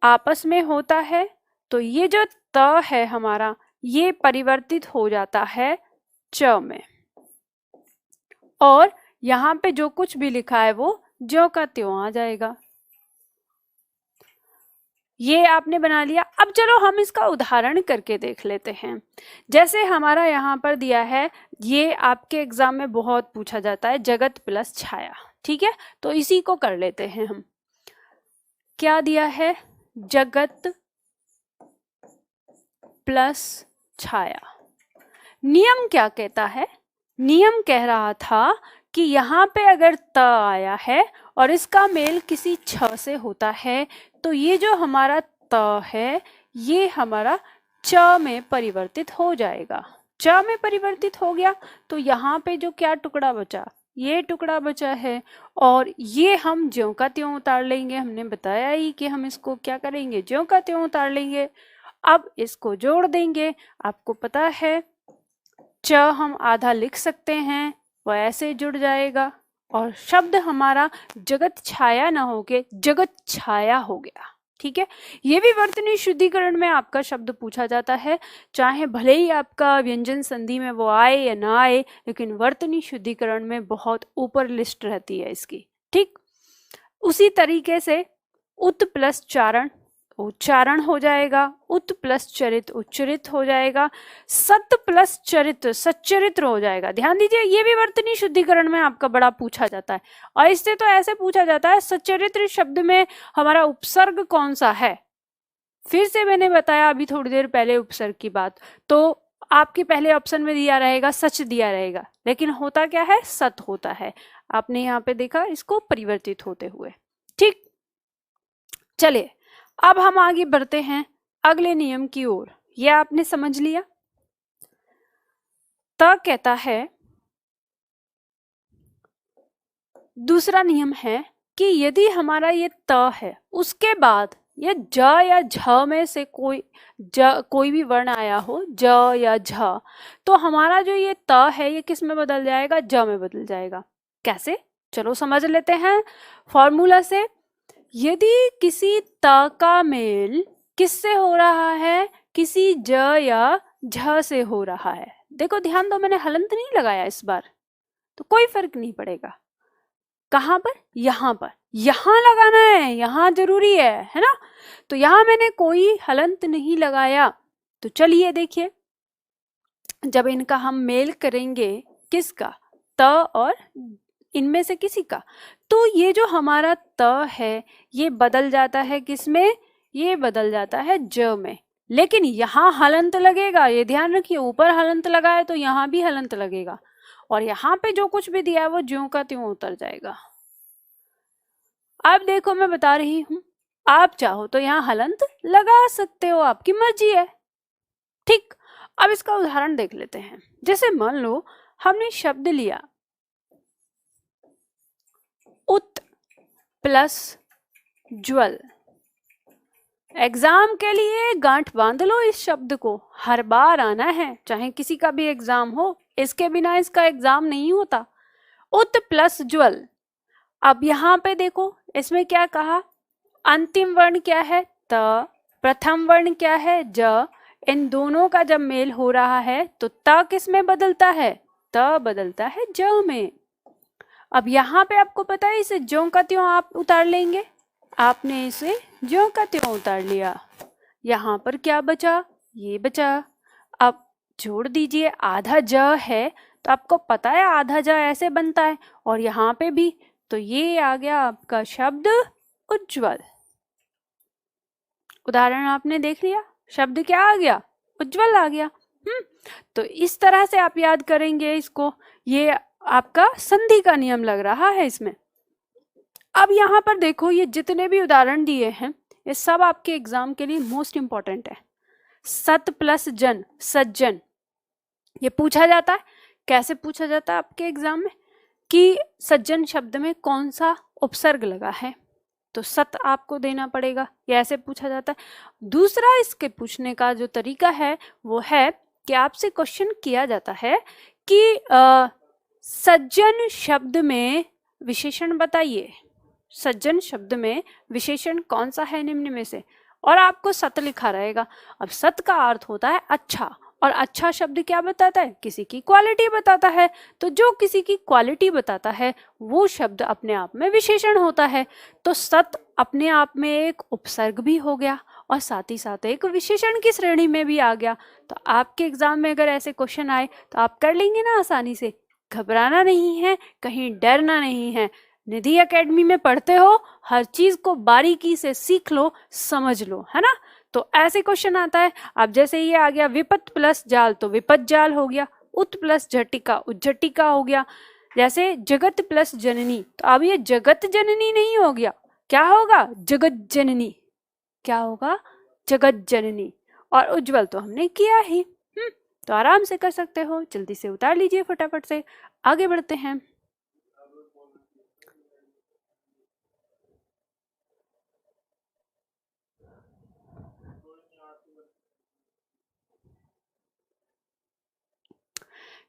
आपस में होता है, तो ये जो त है हमारा, ये परिवर्तित हो जाता है च में, और यहाँ पे जो कुछ भी लिखा है वो ज्यों का त्यों आ जाएगा। ये आपने बना लिया। अब चलो हम इसका उदाहरण करके देख लेते हैं। जैसे हमारा यहाँ पर दिया है, ये आपके एग्जाम में बहुत पूछा जाता है, जगत प्लस छाया। ठीक है, तो इसी को कर लेते हैं हम। क्या दिया है? जगत प्लस छाया। नियम क्या कहता है? नियम कह रहा था कि यहाँ पे अगर त आया है और इसका मेल किसी छ से होता है तो ये जो हमारा त है ये हमारा च में परिवर्तित हो जाएगा। च में परिवर्तित हो गया तो यहाँ पे जो क्या टुकड़ा बचा, ये टुकड़ा बचा है, और ये हम ज्यों का त्यों उतार लेंगे। हमने बताया ही कि हम इसको क्या करेंगे, ज्यों का त्यों उतार लेंगे। अब इसको जोड़ देंगे। आपको पता है च हम आधा लिख सकते हैं, वह ऐसे जुड़ जाएगा और शब्द हमारा जगत छाया ना होके जगत छाया हो गया। ठीक है, ये भी वर्तनी शुद्धिकरण में आपका शब्द पूछा जाता है, चाहे भले ही आपका व्यंजन संधि में वो आए या ना आए, लेकिन वर्तनी शुद्धिकरण में बहुत ऊपर लिस्ट रहती है इसकी। ठीक, उसी तरीके से उत प्लस चारण उच्चारण हो जाएगा, उत प्लस चरित उच्चरित हो जाएगा, सत प्लस चरित सच्चरित्र हो जाएगा। ध्यान दीजिए, ये भी वर्तनी शुद्धिकरण में आपका बड़ा पूछा जाता है। और इससे तो ऐसे पूछा जाता है, सच्चरित्र शब्द में हमारा उपसर्ग कौन सा है। फिर से मैंने बताया अभी थोड़ी देर पहले उपसर्ग की बात, तो आपके पहले ऑप्शन में दिया रहेगा सच दिया रहेगा, लेकिन होता क्या है, सत होता है। आपने यहाँ पे देखा इसको परिवर्तित होते हुए। ठीक, चलिए अब हम आगे बढ़ते हैं अगले नियम की ओर। यह आपने समझ लिया। त कहता है, दूसरा नियम है कि यदि हमारा ये त है उसके बाद ये ज या झ में से कोई भी वर्ण आया हो, ज या झ, तो हमारा जो ये त है ये किस में बदल जाएगा, ज में बदल जाएगा। कैसे, चलो समझ लेते हैं फॉर्मूला से। यदि किसी त का मेल किससे हो रहा है, किसी ज या झ से हो रहा है। देखो ध्यान दो, मैंने हलंत नहीं लगाया इस बार, तो कोई फर्क नहीं पड़ेगा। कहाँ पर, यहाँ पर, यहाँ लगाना है, यहाँ जरूरी है ना। तो यहाँ मैंने कोई हलंत नहीं लगाया। तो चलिए देखिए, जब इनका हम मेल करेंगे, किसका, त और इनमें से किसी का, तो ये जो हमारा त है ये बदल जाता है किसमें, ये बदल जाता है ज में। लेकिन यहाँ हलंत लगेगा, ये ध्यान रखिए, ऊपर हलंत लगा है तो यहाँ भी हलंत लगेगा, और यहाँ पे जो कुछ भी दिया है वो ज्यों का त्यों उतर जाएगा। अब देखो मैं बता रही हूं, आप चाहो तो यहाँ हलंत लगा सकते हो, आपकी मर्जी है। ठीक, अब इसका उदाहरण देख लेते हैं। जैसे मान लो हमने शब्द लिया उत प्लस ज्वल। एग्जाम के लिए गांठ बांध लो इस शब्द को, हर बार आना है, चाहे किसी का भी एग्जाम हो, इसके बिना इसका एग्जाम नहीं होता। उत प्लस ज्वल। अब यहाँ पे देखो इसमें क्या कहा, अंतिम वर्ण क्या है, त, प्रथम वर्ण क्या है, ज। इन दोनों का जब मेल हो रहा है तो त किस में बदलता है, त बदलता है ज में। अब यहाँ पे आपको पता है इसे ज्यों का त्यों आप उतार लेंगे, आपने इसे ज्यों का त्यों उतार लिया। यहाँ पर क्या बचा, ये बचा। अब जोड़ दीजिए, आधा ज है तो आपको पता है आधा ज ऐसे बनता है, और यहाँ पे भी, तो ये आ गया आपका शब्द उज्ज्वल। उदाहरण आपने देख लिया, शब्द क्या आ गया, उज्ज्वल आ गया। तो इस तरह से आप याद करेंगे इसको, ये आपका संधि का नियम लग रहा है इसमें। अब यहाँ पर देखो, ये जितने भी उदाहरण दिए हैं ये सब आपके एग्जाम के लिए मोस्ट इंपॉर्टेंट है। सत प्लस जन, सज्जन, ये पूछा जाता है। कैसे पूछा जाता है आपके एग्जाम में कि सज्जन शब्द में कौन सा उपसर्ग लगा है, तो सत आपको देना पड़ेगा, ये ऐसे पूछा जाता है। दूसरा इसके पूछने का जो तरीका है वो है कि आपसे क्वेश्चन किया जाता है कि सज्जन शब्द में विशेषण बताइए, सज्जन शब्द में विशेषण कौन सा है निम्न में से, और आपको सत लिखा रहेगा। अब सत का अर्थ होता है अच्छा, और अच्छा शब्द क्या बताता है? किसी की क्वालिटी बताता है। तो जो किसी की क्वालिटी बताता है वो शब्द अपने आप में विशेषण होता है। तो सत अपने आप में एक उपसर्ग भी हो गया और साथ ही साथ एक विशेषण की श्रेणी में भी आ गया। तो आपके एग्जाम में अगर ऐसे क्वेश्चन आए तो आप कर लेंगे ना आसानी से। घबराना नहीं है, कहीं डरना नहीं है। निधि एकेडमी में पढ़ते हो, हर चीज को बारीकी से सीख लो, समझ लो, है ना। तो ऐसे क्वेश्चन आता है। अब जैसे ये आ गया विपत प्लस जाल तो विपत जाल हो गया, उत प्लस झटिका उज्झटिका हो गया। जैसे जगत प्लस जननी, तो अब ये जगत जननी नहीं हो गया, क्या होगा? जगत जननी। क्या होगा? जगत जननी। और उज्जवल तो हमने किया ही। तो आराम से कर सकते हो, जल्दी से उतार लीजिए फटाफट से। आगे बढ़ते हैं।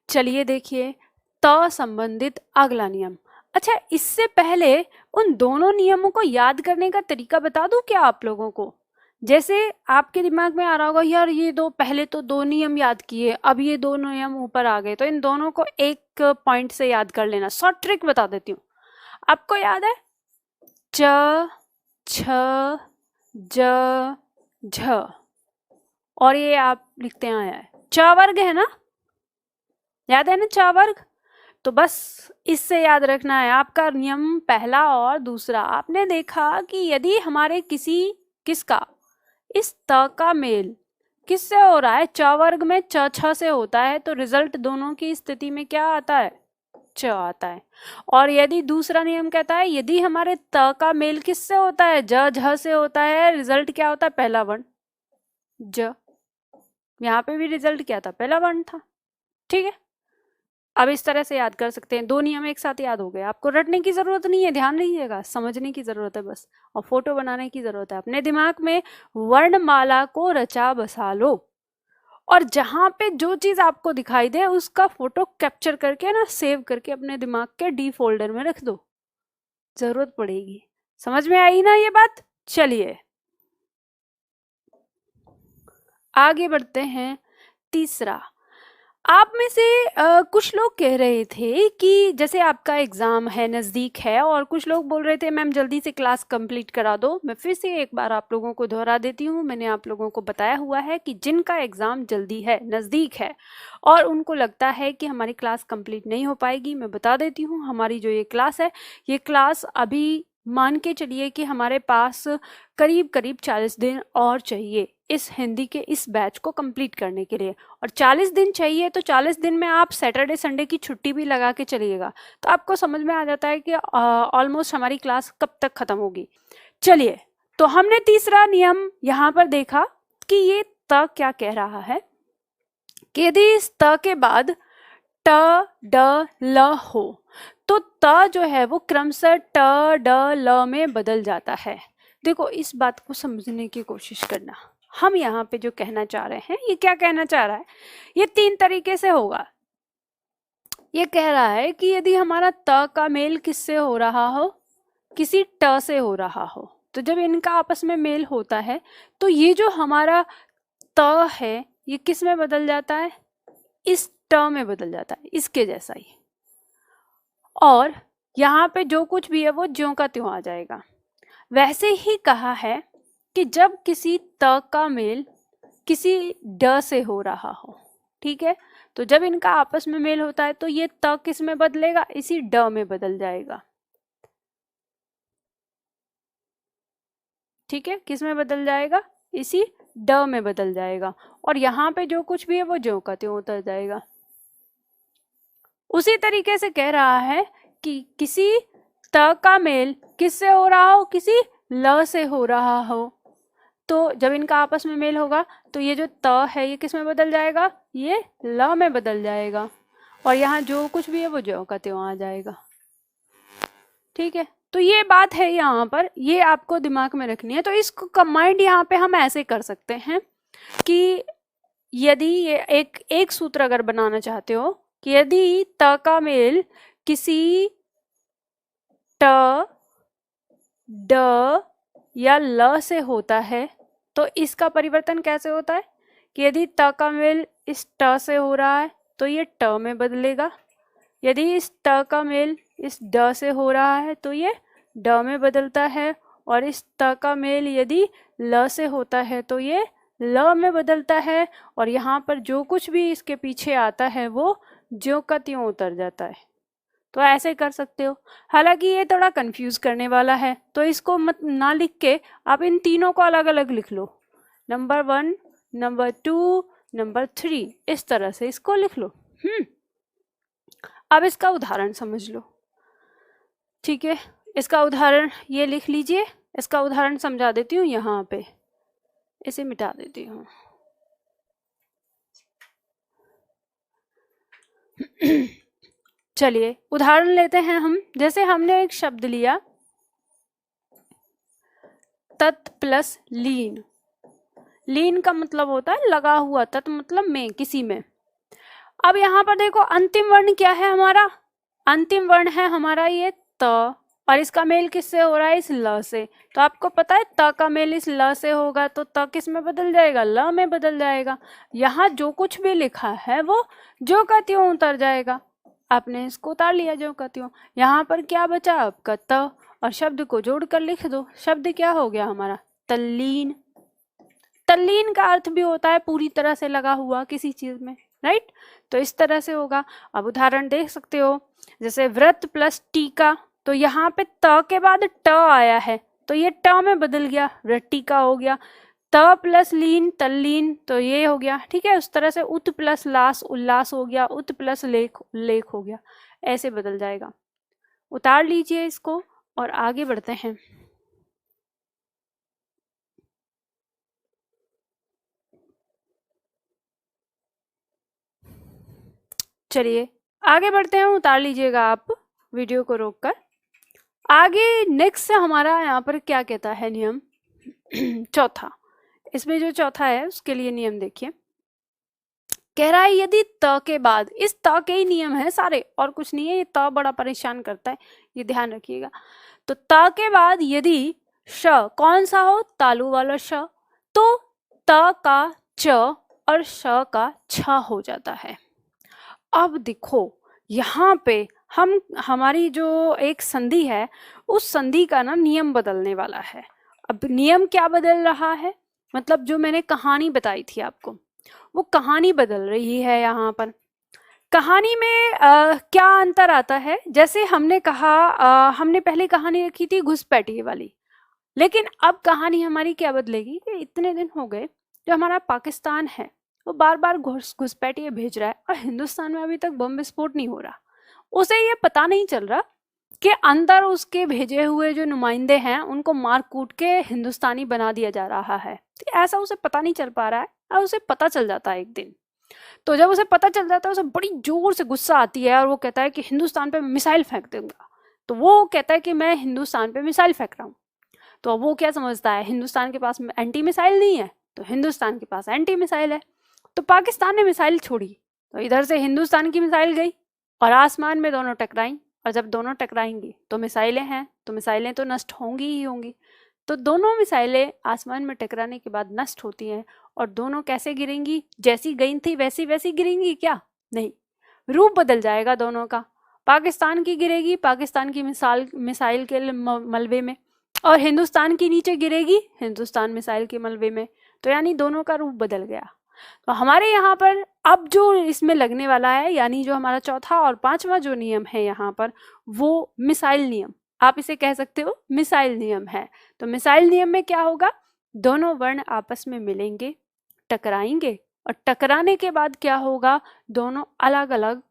चलिए देखिए, त संबंधित अगला नियम। अच्छा, इससे पहले उन दोनों नियमों को याद करने का तरीका बता दूं क्या आप लोगों को? जैसे आपके दिमाग में आ रहा होगा, यार ये दो पहले तो दो नियम याद किए, अब ये दो नियम ऊपर आ गए, तो इन दोनों को एक पॉइंट से याद कर लेना। शॉर्ट ट्रिक बता देती हूँ। आपको याद है च, छ, ज, झ, और ये आप लिखते आया है च वर्ग है ना, याद है ना च वर्ग। तो बस इससे याद रखना है आपका नियम पहला और दूसरा। आपने देखा कि यदि हमारे किसका इस त का मेल किससे हो रहा है? च वर्ग में च छ से होता है, तो रिजल्ट दोनों की स्थिति में क्या आता है? च आता है। और यदि दूसरा नियम कहता है यदि हमारे त का मेल किससे होता है? ज झ से होता है, रिजल्ट क्या होता है? पहला वर्ण ज। यहाँ पे भी रिजल्ट क्या था? पहला वर्ण था। ठीक है, अब इस तरह से याद कर सकते हैं। दो नियम एक साथ याद हो गए, आपको रटने की जरूरत नहीं है, ध्यान रखिएगा, समझने की जरूरत है बस, और फोटो बनाने की जरूरत है। अपने दिमाग में वर्णमाला को रचा बसा लो, और जहां पे जो चीज आपको दिखाई दे उसका फोटो कैप्चर करके ना सेव करके अपने दिमाग के डी फोल्डर में रख दो, जरूरत पड़ेगी। समझ में आई ना ये बात? चलिए आगे बढ़ते हैं। तीसरा, आप में से कुछ लोग कह रहे थे कि जैसे आपका एग्ज़ाम है, नज़दीक है, और कुछ लोग बोल रहे थे मैम जल्दी से क्लास कंप्लीट करा दो। मैं फिर से एक बार आप लोगों को दोहरा देती हूँ, मैंने आप लोगों को बताया हुआ है कि जिनका एग्ज़ाम जल्दी है, नज़दीक है, और उनको लगता है कि हमारी क्लास कंप्लीट नहीं हो पाएगी, मैं बता देती हूँ हमारी जो ये क्लास है, ये क्लास अभी मान के चलिए कि हमारे पास करीब करीब 40 दिन और चाहिए इस हिंदी के इस बैच को कंप्लीट करने के लिए। और 40 दिन चाहिए तो 40 दिन में आप सैटरडे संडे की छुट्टी भी लगा के चलिएगा, तो आपको समझ में आ जाता है कि ऑलमोस्ट हमारी क्लास कब तक खत्म होगी। चलिए, तो हमने तीसरा नियम यहाँ पर देखा कि ये त क्या कह रहा है कि यदि इस त के बाद ट ड ल हो तो त जो है वो क्रमशः ट ड ल में बदल जाता है। देखो, इस बात को समझने की कोशिश करना। हम यहाँ पे जो कहना चाह रहे हैं, ये क्या कहना चाह रहा है? ये 3 तरीके से होगा। ये कह रहा है कि यदि हमारा त का मेल किससे हो रहा हो? किसी ट से हो रहा हो, तो जब इनका आपस में मेल होता है तो ये जो हमारा त है ये किस में बदल जाता है? इस ट में बदल जाता है, इसके जैसा ही। और यहाँ पे जो कुछ भी है वो ज्यों का त्यों आ जाएगा। वैसे ही कहा है कि जब किसी त का मेल किसी ड से हो रहा हो, ठीक है, तो जब इनका आपस में मेल होता है तो ये त किस में बदलेगा? इसी ड में बदल जाएगा। ठीक है, किस में बदल जाएगा? इसी ड में बदल जाएगा। और यहाँ पे जो कुछ भी है वो ज्यों का त्यों उतर जाएगा। उसी तरीके से कह रहा है कि किसी त का मेल किससे हो रहा हो? किसी ल से हो रहा हो, तो जब इनका आपस में मेल होगा तो ये जो त है ये किस में बदल जाएगा? ये ल में बदल जाएगा। और यहाँ जो कुछ भी है वो ज्यों का त्यों आ जाएगा। ठीक है, तो ये बात है यहाँ पर, ये आपको दिमाग में रखनी है। तो इसको कंबाइंड यहाँ पे हम ऐसे कर सकते हैं कि यदि ये एक सूत्र अगर बनाना चाहते हो कि यदि त का मेल किसी ट ड या ल से होता है तो इसका परिवर्तन कैसे होता है कि यदि त का मेल इस ट से हो रहा है तो ये ट में बदलेगा, यदि इस ट का मेल इस ड से हो रहा है तो ये ड में बदलता है, और इस त का मेल यदि ल से होता है तो ये ल में बदलता है, और यहाँ पर जो कुछ भी इसके पीछे आता है वो ज्यों का त्यों उतर जाता है। तो ऐसे कर सकते हो। हालांकि ये थोड़ा कंफ्यूज करने वाला है, तो इसको मत ना लिख के आप इन तीनों को अलग अलग लिख लो, नंबर 1, नंबर 2, नंबर 3, इस तरह से इसको लिख लो। अब इसका उदाहरण समझ लो। ठीक है, इसका उदाहरण ये लिख लीजिए। इसका उदाहरण समझा देती हूँ, यहाँ पे इसे मिटा देती हूँ। चलिए उदाहरण लेते हैं हम। जैसे हमने एक शब्द लिया तत् प्लस लीन। लीन का मतलब होता है लगा हुआ, तत् मतलब में, किसी में। अब यहाँ पर देखो अंतिम वर्ण क्या है हमारा, अंतिम वर्ण है हमारा ये त, और इसका मेल किससे हो रहा है, इस ल से। तो आपको पता है त का मेल इस ल से होगा तो त किस में बदल जाएगा, ल में बदल जाएगा। यहाँ जो कुछ भी लिखा है वो जो का त्यों उतर जाएगा। आपने इसको उतार लिया जो का त्यों। यहाँ पर क्या बचा आपका त, और शब्द को जोड़कर लिख दो। शब्द क्या हो गया हमारा, तल्लीन। तल्लीन का अर्थ भी होता है पूरी तरह से लगा हुआ किसी चीज में, राइट। तो इस तरह से होगा। अब उदाहरण देख सकते हो, जैसे व्रत प्लस टीका। तो यहाँ पे त के बाद ट आया है तो ये ट में बदल गया, वृट्टिका हो गया। त प्लस लीन तल्लीन, तो ये हो गया। ठीक है, उस तरह से उत प्लस लास उल्लास हो गया, उत प्लस लेख उल्लेख हो गया, ऐसे बदल जाएगा। उतार लीजिए इसको और आगे बढ़ते हैं। चलिए आगे बढ़ते हैं, उतार लीजिएगा आप वीडियो को रोककर। आगे नेक्स्ट से हमारा यहाँ पर क्या कहता है नियम, चौथा। इसमें जो चौथा है उसके लिए नियम देखिए। कह रहा है यदि त के बाद, इस त के ही नियम है सारे और कुछ नहीं है, ये त बड़ा परेशान करता है, ये ध्यान रखिएगा। तो त के बाद यदि श कौन सा हो, तालु वाला श, तो त का च और श का छ हो जाता है। अब देखो यहाँ पे हम हमारी जो एक संधि है उस संधि का ना नियम बदलने वाला है। अब नियम क्या बदल रहा है, मतलब जो मैंने कहानी बताई थी आपको वो कहानी बदल रही है। यहाँ पर कहानी में क्या अंतर आता है, जैसे हमने कहा हमने पहले कहानी रखी थी घुसपैठिए वाली, लेकिन अब कहानी हमारी क्या बदलेगी कि इतने दिन हो गए जो हमारा पाकिस्तान है वो बार बार घुसपैठिए भेज रहा है और हिंदुस्तान में अभी तक बम विस्फोट नहीं हो रहा। उसे ये पता नहीं चल रहा कि अंदर उसके भेजे हुए जो नुमाइंदे हैं उनको मार कूट के हिंदुस्तानी बना दिया जा रहा है। तो ऐसा उसे पता नहीं चल पा रहा है, और उसे पता चल जाता है एक दिन। तो जब उसे पता चल जाता है उसे बड़ी जोर से गुस्सा आती है और वो कहता है कि हिंदुस्तान पे मिसाइल फेंक दूंगा। तो वो कहता है कि मैं हिंदुस्तान पे मिसाइल फेंक रहा हूँ। तो वो क्या समझता है, हिंदुस्तान के पास एंटी मिसाइल नहीं है तो हिंदुस्तान के पास एंटी मिसाइल है। तो पाकिस्तान ने मिसाइल छोड़ी तो इधर से हिंदुस्तान की मिसाइल गई और आसमान में दोनों टकराई, और जब दोनों टकराएंगी तो मिसाइलें हैं तो मिसाइलें तो नष्ट होंगी ही होंगी। तो दोनों मिसाइलें आसमान में टकराने के बाद नष्ट होती हैं, और दोनों कैसे गिरेंगी, जैसी गई थी वैसी वैसी गिरेंगी क्या, नहीं, रूप बदल जाएगा दोनों का। पाकिस्तान की गिरेगी पाकिस्तान की मिसाइल के मलबे में, और हिंदुस्तान की नीचे गिरेगी हिंदुस्तान मिसाइल के मलबे में। तो यानी दोनों का रूप बदल गया। तो हमारे यहाँ पर अब जो इसमें लगने वाला है, यानी जो हमारा चौथा और पांचवा जो नियम है यहाँ पर, वो मिसाइल नियम, आप इसे कह सकते हो मिसाइल नियम है। तो मिसाइल नियम में क्या होगा, दोनों वर्ण आपस में मिलेंगे, टकराएंगे, और टकराने के बाद क्या होगा, दोनों अलग अलग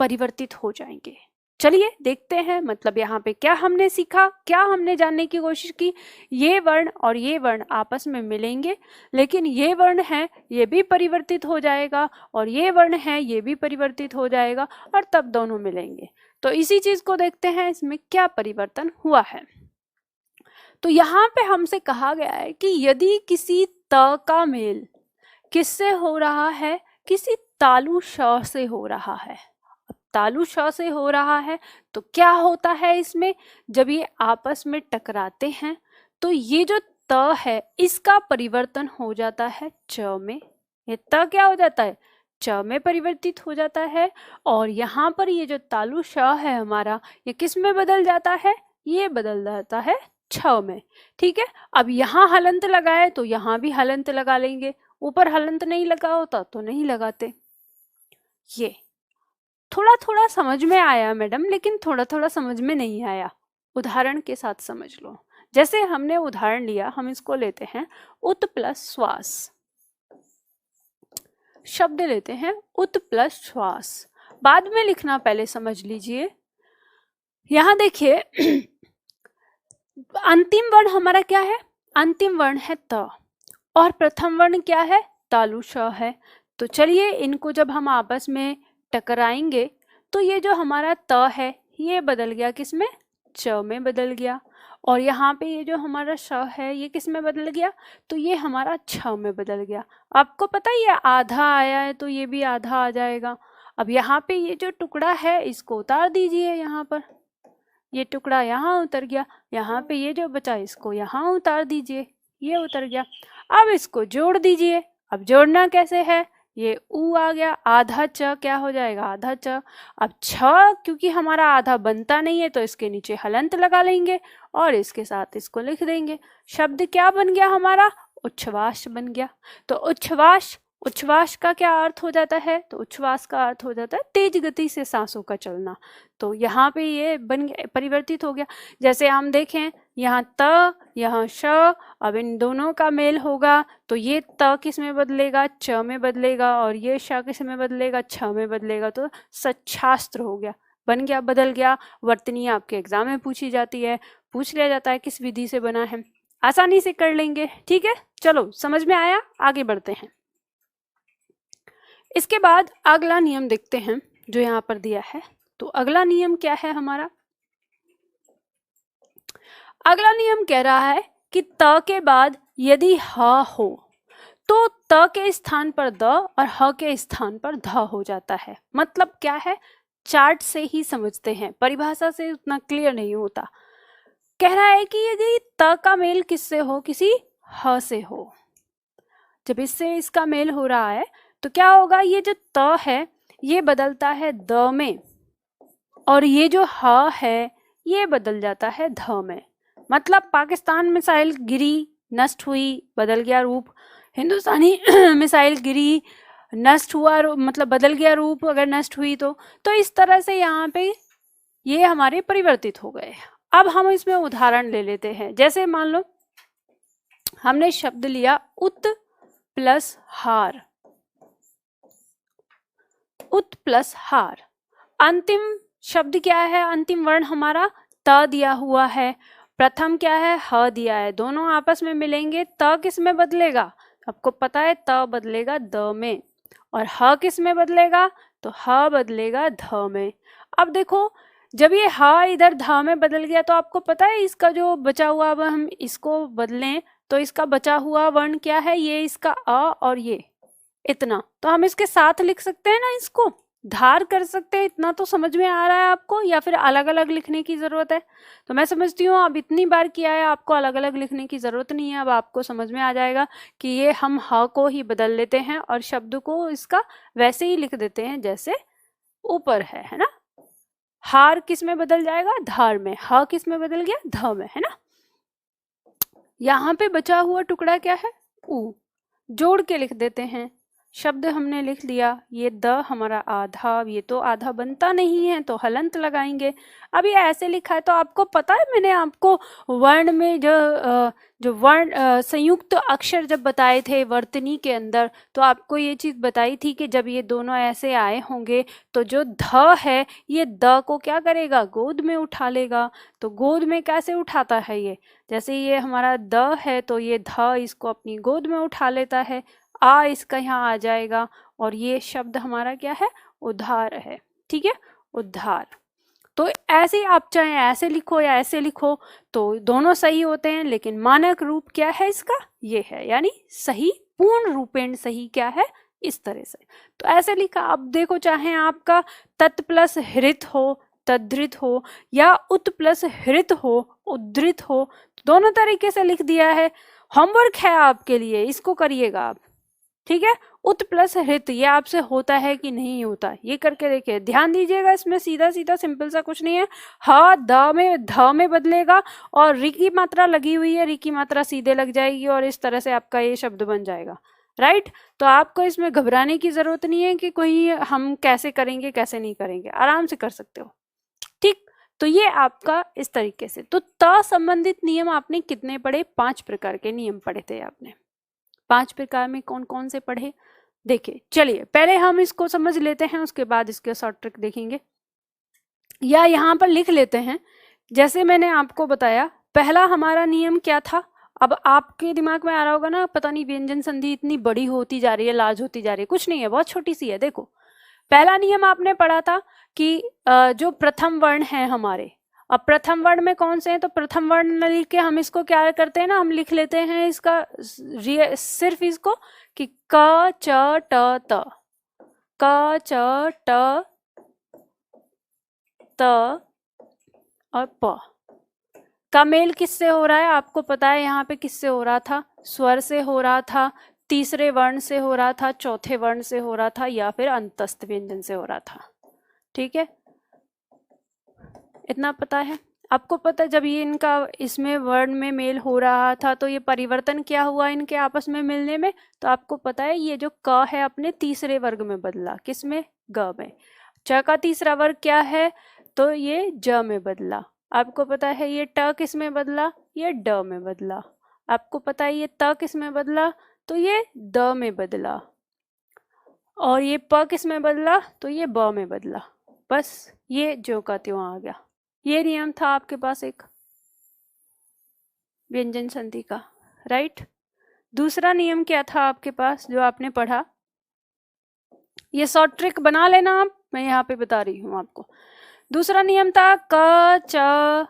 परिवर्तित हो जाएंगे। चलिए देखते हैं, मतलब यहाँ पे क्या हमने सीखा, क्या हमने जानने की कोशिश की। ये वर्ण और ये वर्ण आपस में मिलेंगे, लेकिन ये वर्ण है ये भी परिवर्तित हो जाएगा, और ये वर्ण है ये भी परिवर्तित हो जाएगा, और तब दोनों मिलेंगे। तो इसी चीज को देखते हैं इसमें क्या परिवर्तन हुआ है। तो यहाँ पे हमसे कहा गया है कि यदि किसी त का मेल किससे हो रहा है, किसी तालु श से हो रहा है। तालु श से हो रहा है तो क्या होता है इसमें, जब ये आपस में टकराते हैं तो ये जो त है इसका परिवर्तन हो जाता है च में। ये त क्या हो जाता है, च में परिवर्तित हो जाता है, और यहाँ पर ये जो तालु श है हमारा, ये किस में बदल जाता है, ये बदल जाता है छ में। ठीक है, अब यहाँ हलंत लगाए तो यहाँ भी हलंत लगा लेंगे, ऊपर हलंत नहीं लगा होता तो नहीं लगाते। ये थोड़ा थोड़ा समझ में आया मैडम, लेकिन थोड़ा थोड़ा समझ में नहीं आया, उदाहरण के साथ समझ लो। जैसे हमने उदाहरण लिया, हम इसको लेते हैं उत प्लस श्वास, शब्द लेते हैं उत प्लस श्वास, बाद में लिखना पहले समझ लीजिए। यहां देखिए अंतिम वर्ण हमारा क्या है, अंतिम वर्ण है त, और प्रथम वर्ण क्या है, तालु श है। तो चलिए इनको जब हम आपस में टकराएंगे तो ये जो हमारा त है ये बदल गया किस में, च में बदल गया, और यहाँ पे ये जो हमारा श है ये किस में बदल गया, तो ये हमारा छ में बदल गया। आपको पता है ये आधा आया है तो ये भी आधा आ जाएगा। अब यहाँ पे ये जो टुकड़ा है इसको उतार दीजिए, यहाँ पर ये टुकड़ा यहाँ उतर गया, यहाँ पे ये जो बचा इसको यहाँ उतार दीजिए, ये उतर गया। अब इसको जोड़ दीजिए, अब जोड़ना कैसे है, ये ऊ आ गया, आधा च क्या हो जाएगा, आधा च। अब छ क्योंकि हमारा आधा बनता नहीं है तो इसके नीचे हलंत लगा लेंगे और इसके साथ इसको लिख देंगे। शब्द क्या बन गया हमारा, उच्छ्वास बन गया। तो उच्छ्वास, उच्छ्वास का क्या अर्थ हो जाता है, तो उच्छ्वास का अर्थ हो जाता है तेज गति से सांसों का चलना। तो यहाँ पे ये बन गया, परिवर्तित हो गया। जैसे हम देखें यहाँ त, यहाँ श, अब इन दोनों का मेल होगा तो ये त किस में बदलेगा, च में बदलेगा, और ये श किस में बदलेगा, छ में बदलेगा। तो सच्छास्त्र हो गया, बन गया, बदल गया। वर्तनी आपके एग्जाम में पूछी जाती है, पूछ लिया जाता है किस विधि से बना है, आसानी से कर लेंगे। ठीक है, चलो समझ में आया, आगे बढ़ते हैं। इसके बाद अगला नियम देखते हैं जो यहाँ पर दिया है। तो अगला नियम क्या है हमारा, अगला नियम कह रहा है कि त के बाद यदि ह हो तो त के स्थान पर द और ह के स्थान पर ध हो जाता है। मतलब क्या है, चार्ट से ही समझते हैं, परिभाषा से उतना क्लियर नहीं होता। कह रहा है कि यदि त का मेल किससे हो, किसी ह से हो, जब इससे इसका मेल हो रहा है तो क्या होगा, ये जो त है ये बदलता है द में, और ये जो ह है ये बदल जाता है ध में। मतलब पाकिस्तान मिसाइल गिरी, नष्ट हुई, बदल गया रूप। हिंदुस्तानी मिसाइल गिरी, नष्ट हुआ, मतलब बदल गया रूप अगर नष्ट हुई तो इस तरह से यहाँ पे ये हमारे परिवर्तित हो गए। अब हम इसमें उदाहरण ले लेते हैं। जैसे मान लो हमने शब्द लिया उत प्लस हार, उत प्लस हार, अंतिम शब्द क्या है, अंतिम वर्ण हमारा त दिया हुआ है, प्रथम क्या है, ह दिया है, दोनों आपस में मिलेंगे, त किस में बदलेगा, आपको पता है त बदलेगा द में, और ह किस में बदलेगा, तो ह बदलेगा ध में। अब देखो जब ये ह इधर ध में बदल गया तो आपको पता है इसका जो बचा हुआ, अब हम इसको बदलें तो इसका बचा हुआ वर्ण क्या है, ये इसका अ और ये इतना, तो हम इसके साथ लिख सकते हैं ना, इसको धार कर सकते हैं। इतना तो समझ में आ रहा है आपको, या फिर अलग अलग लिखने की जरूरत है? तो मैं समझती हूँ अब इतनी बार किया है, आपको अलग अलग लिखने की जरूरत नहीं है। अब आपको समझ में आ जाएगा कि ये हम ह को ही बदल लेते हैं और शब्द को इसका वैसे ही लिख देते हैं जैसे ऊपर है ना। हार किस में बदल जाएगा, धार में, ह किस में बदल गया, ध में, है ना। यहाँ पे बचा हुआ टुकड़ा क्या है, ऊ, जोड़ के लिख देते हैं। शब्द हमने लिख लिया, ये द हमारा आधा, ये तो आधा बनता नहीं है तो हलंत लगाएंगे। अब ये ऐसे लिखा है तो आपको पता है मैंने आपको वर्ण में जो वर्ण संयुक्त अक्षर जब बताए थे वर्तनी के अंदर, तो आपको ये चीज बताई थी कि जब ये दोनों ऐसे आए होंगे तो जो ध है ये द को क्या करेगा, गोद में उठा लेगा। तो गोद में कैसे उठाता है ये, जैसे ये हमारा द है तो ये ध इसको अपनी गोद में उठा लेता है, आ इसका यहाँ आ जाएगा, और ये शब्द हमारा क्या है, उद्धार है। ठीक है, उद्धार। तो ऐसे आप चाहे ऐसे लिखो या ऐसे लिखो तो दोनों सही होते हैं, लेकिन मानक रूप क्या है इसका, ये है, यानी सही, पूर्ण रूपेण सही क्या है, इस तरह से। तो ऐसे लिखा। अब देखो चाहे आपका तत् प्लस हृत हो, तद्धित हो, या उत प्लस हृत हो, उद्धृत हो, दोनों तरीके से लिख दिया है। होमवर्क है आपके लिए, इसको करिएगा आप। ठीक है, उत प्लस हृत, ये आपसे होता है कि नहीं होता, ये करके देखिए, ध्यान दीजिएगा, इसमें सीधा सीधा सिंपल सा कुछ नहीं है। ह द में ध में बदलेगा और री की मात्रा लगी हुई है, री की मात्रा सीधे लग जाएगी और इस तरह से आपका ये शब्द बन जाएगा। राइट, तो आपको इसमें घबराने की जरूरत नहीं है कि कोई हम कैसे करेंगे कैसे नहीं करेंगे, आराम से कर सकते हो। ठीक, तो ये आपका इस तरीके से। तो त संबंधित नियम आपने कितने पढ़े? 5 प्रकार के नियम पढ़े थे आपने। 5 प्रकार में कौन कौन से पढ़े? देखिए, चलिए पहले हम इसको समझ लेते हैं, उसके बाद इसके शॉर्ट ट्रिक देखेंगे, या यहाँ पर लिख लेते हैं। जैसे मैंने आपको बताया, पहला हमारा नियम क्या था? अब आपके दिमाग में आ रहा होगा ना, पता नहीं व्यंजन संधि इतनी बड़ी होती जा रही है, लार्ज होती जा रही है। कुछ नहीं है, बहुत छोटी सी है। देखो, पहला नियम आपने पढ़ा था कि जो प्रथम वर्ण है हमारे, अब प्रथम वर्ण में कौन से हैं? तो प्रथम वर्ण न लिख के हम इसको क्या करते हैं ना, हम लिख लेते हैं इसका सिर्फ इसको कि क च ट त, क च ट त और प का मेल किससे हो रहा है? आपको पता है यहाँ पे किससे हो रहा था? स्वर से हो रहा था, तीसरे वर्ण से हो रहा था, चौथे वर्ण से हो रहा था, या फिर अंतस्थ व्यंजन से हो रहा था। ठीक है, इतना पता है आपको। पता है जब ये इनका इसमें वर्ण में मेल हो रहा था तो ये परिवर्तन क्या हुआ इनके आपस में मिलने में? तो आपको पता है ये जो क है अपने तीसरे वर्ग में बदला, किसमें? ग में। च का तीसरा वर्ग क्या है? तो ये ज में बदला। आपको पता है ये ट किस में बदला? ये ड में बदला। आपको पता है ये त किस में बदला? तो ये द में बदला। और ये प किस में बदला? तो ये ब में बदला। बस ये ज्यों का त्यों आ गया। ये नियम था आपके पास एक व्यंजन संधि का। राइट, दूसरा नियम क्या था आपके पास जो आपने पढ़ा? ये शॉर्ट ट्रिक बना लेना आप, मैं यहाँ पे बता रही हूँ आपको। दूसरा नियम था क च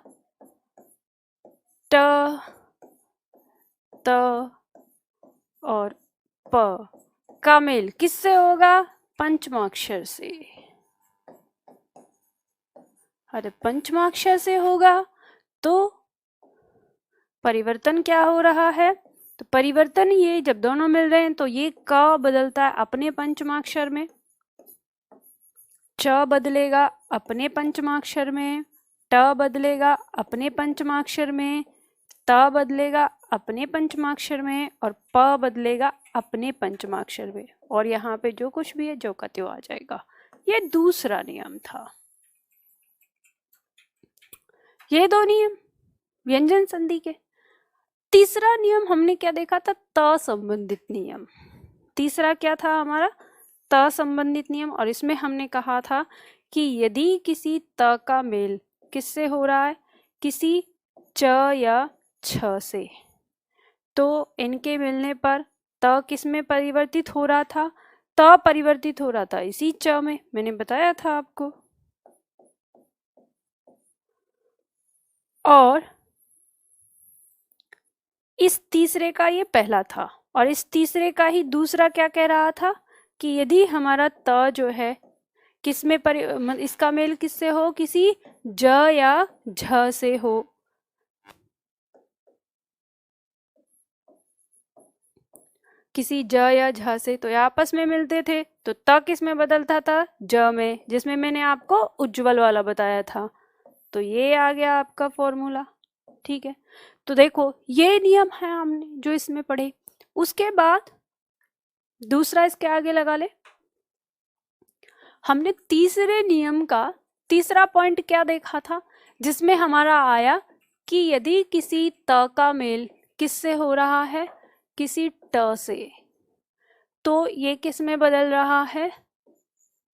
ट त और प का मेल किससे होगा? पंचमाक्षर से। अरे पंचमाक्षर से होगा तो परिवर्तन क्या हो रहा है? तो परिवर्तन ये जब दोनों मिल रहे हैं तो ये क बदलता है अपने पंचमाक्षर में, च बदलेगा अपने पंचमाक्षर में, ट बदलेगा अपने पंचमाक्षर में, त बदलेगा अपने पंचमाक्षर में और प बदलेगा अपने पंचमाक्षर में। और यहाँ पे जो कुछ भी है जो का त्यों आ जाएगा। ये दूसरा नियम था। ये दो नियम व्यंजन संधि के। तीसरा नियम हमने क्या देखा था? त संबंधित नियम। तीसरा क्या था हमारा? त संबंधित नियम। और इसमें हमने कहा था कि यदि किसी त का मेल किससे हो रहा है? किसी च या छ से, तो इनके मिलने पर त किस में परिवर्तित हो रहा था? त परिवर्तित हो रहा था इसी च में, मैंने बताया था आपको। और इस तीसरे का ये पहला था, और इस तीसरे का ही दूसरा क्या कह रहा था कि यदि हमारा त जो है किस में इसका मेल किससे हो? किसी ज या झ से हो। किसी ज या झ से, तो ये आपस में मिलते थे तो त किस में बदलता था? ज में, जिसमें मैंने आपको उज्ज्वल वाला बताया था। तो ये आ गया आपका फॉर्मूला। ठीक है, तो देखो ये नियम है हमने जो इसमें पढ़े। उसके बाद दूसरा इसके आगे लगा ले, हमने तीसरे नियम का तीसरा पॉइंट क्या देखा था? जिसमें हमारा आया कि यदि किसी त का मेल किससे हो रहा है? किसी ट से, तो ये किस में बदल रहा है?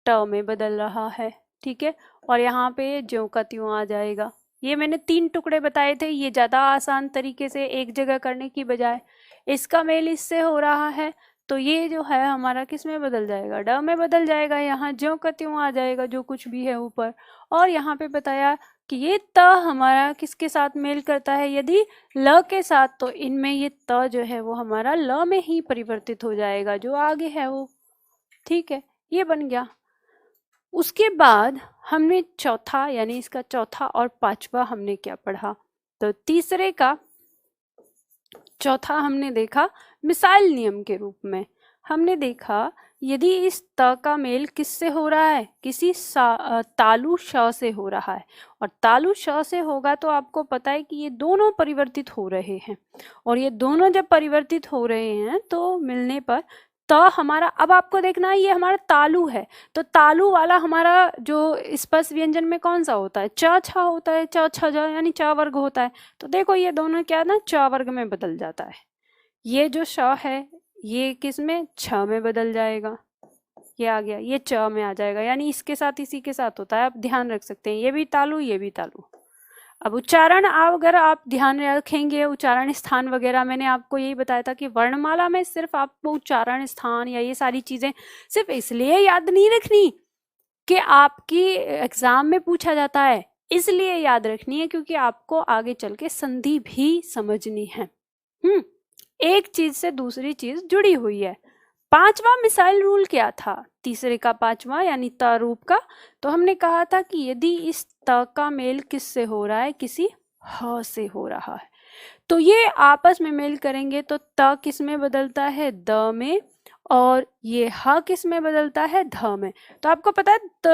ट में बदल रहा है। ठीक है, और यहाँ पे ज्यों का त्यों आ जाएगा। ये मैंने 3 टुकड़े बताए थे, ये ज़्यादा आसान तरीके से एक जगह करने की बजाय। इसका मेल इससे हो रहा है तो ये जो है हमारा किस में बदल जाएगा? ड में बदल जाएगा। यहाँ ज्यों का त्यों आ जाएगा जो कुछ भी है ऊपर। और यहाँ पे बताया कि ये त हमारा किसके साथ मेल करता है? यदि ल के साथ, तो इनमें ये त जो है वो हमारा ल में ही परिवर्तित हो जाएगा जो आगे है वो। ठीक है, ये बन गया। उसके बाद हमने चौथा, यानी इसका चौथा और पांचवा हमने क्या पढ़ा? तो तीसरे का चौथा हमने देखा मिसाइल नियम के रूप में। हमने देखा यदि इस त का मेल किससे हो रहा है, किसी तालु श से हो रहा है, और तालु श से होगा तो आपको पता है कि ये दोनों परिवर्तित हो रहे हैं, और ये दोनों जब परिवर्तित हो रहे हैं तो मिलने पर त हमारा, अब आपको देखना है ये हमारा तालु है, तो तालु वाला हमारा जो स्पर्श व्यंजन में कौन सा होता है, च छ होता है, च छ ज यानी च वर्ग होता है। तो देखो ये दोनों क्या ना च वर्ग में बदल जाता है, ये जो श है ये किस में, छ में बदल जाएगा, ये आ गया, ये च में आ जाएगा, यानी इसके साथ इसी के साथ होता है। आप ध्यान रख सकते हैं, ये भी तालु ये भी तालु। अब उच्चारण अगर आप ध्यान रखेंगे, उच्चारण स्थान वगैरह, मैंने आपको यही बताया था कि वर्णमाला में सिर्फ आपको उच्चारण स्थान या ये सारी चीजें सिर्फ इसलिए याद नहीं रखनी कि आपकी एग्जाम में पूछा जाता है, इसलिए याद रखनी है क्योंकि आपको आगे चल के संधि भी समझनी है। एक चीज से दूसरी चीज जुड़ी हुई है। पांचवा मिसाइल रूल क्या था, तीसरे का पांचवा यानी त रूप का, तो हमने कहा था कि यदि इस त का मेल किससे हो रहा है, किसी ह से हो रहा है, तो ये आपस में मेल करेंगे तो त किस में बदलता है, द में, और ये ह किस में बदलता है, ध में। तो आपको पता है तो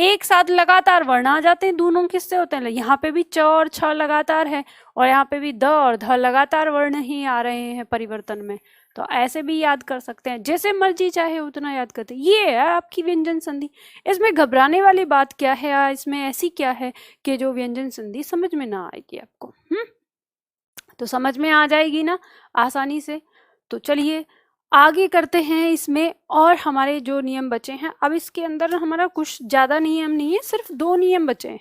एक साथ लगातार वर्ण आ जाते हैं, दोनों किससे होते हैं, यहाँ पे भी च और छ लगातार है, और यहाँ पे भी द और ध लगातार वर्ण ही आ रहे हैं परिवर्तन में। तो ऐसे भी याद कर सकते हैं, जैसे मर्जी चाहे उतना याद करते हैं। ये है आपकी व्यंजन संधि। इसमें घबराने वाली बात क्या है, या इसमें ऐसी क्या है कि जो व्यंजन संधि समझ में ना आएगी आपको। तो समझ में आ जाएगी ना आसानी से। तो चलिए आगे करते हैं इसमें, और हमारे जो नियम बचे हैं, अब इसके अंदर हमारा कुछ ज्यादा नियम नहीं है, सिर्फ 2 नियम बचे हैं,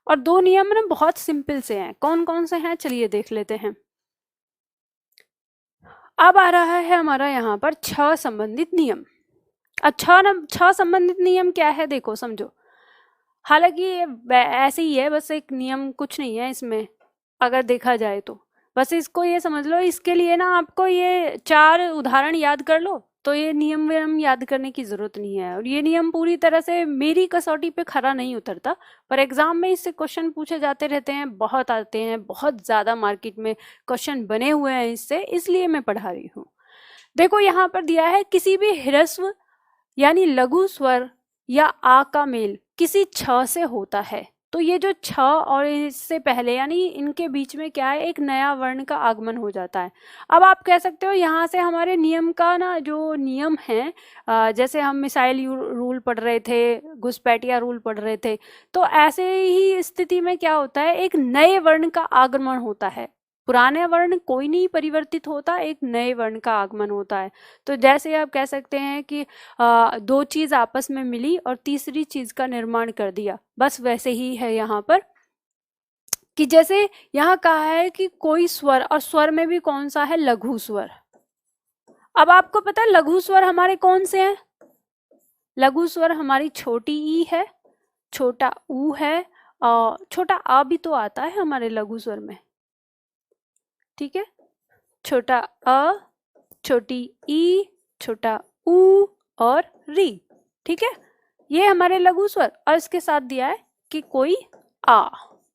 और 2 नियम ना बहुत सिंपल से हैं। कौन कौन से हैं चलिए देख लेते हैं। अब आ रहा है हमारा यहाँ पर 6 संबंधित नियम। अच्छा ना, 6 संबंधित नियम क्या है देखो समझो। हालांकि ये ऐसे ही है, बस एक नियम, कुछ नहीं है इसमें अगर देखा जाए तो। बस इसको ये समझ लो, इसके लिए ना आपको ये 4 उदाहरण याद कर लो, तो ये नियम वियम याद करने की जरूरत नहीं है। और ये नियम पूरी तरह से मेरी कसौटी पे खरा नहीं उतरता, पर एग्जाम में इससे क्वेश्चन पूछे जाते रहते हैं, बहुत आते हैं, बहुत ज्यादा मार्केट में क्वेश्चन बने हुए हैं इससे, इसलिए मैं पढ़ा रही हूँ। देखो यहाँ पर दिया है किसी भी ह्रस्व यानी लघु स्वर या आ का मेल किसी छ से होता है, तो ये जो छ और इससे पहले यानी इनके बीच में क्या है, एक नया वर्ण का आगमन हो जाता है। अब आप कह सकते हो यहाँ से हमारे नियम का ना जो नियम है, जैसे हम मिसाइल रूल पढ़ रहे थे, घुसपैठिया रूल पढ़ रहे थे, तो ऐसे ही स्थिति में क्या होता है, एक नए वर्ण का आगमन होता है। पुराने वर्ण कोई नहीं परिवर्तित होता, एक नए वर्ण का आगमन होता है। तो जैसे आप कह सकते हैं कि 2 चीज आपस में मिली और तीसरी चीज का निर्माण कर दिया, बस वैसे ही है यहाँ पर कि जैसे यहाँ कहा है कि कोई स्वर, और स्वर में भी कौन सा है, लघु स्वर। अब आपको पता है लघु स्वर हमारे कौन से हैं, लघु स्वर हमारी छोटी ई है, छोटा ऊ है, और छोटा आ भी तो आता है हमारे लघु स्वर में, ठीक है, छोटा अ, छोटी ई, छोटा ऊ और री, ठीक है, ये हमारे लघु स्वर। और इसके साथ दिया है कि कोई आ,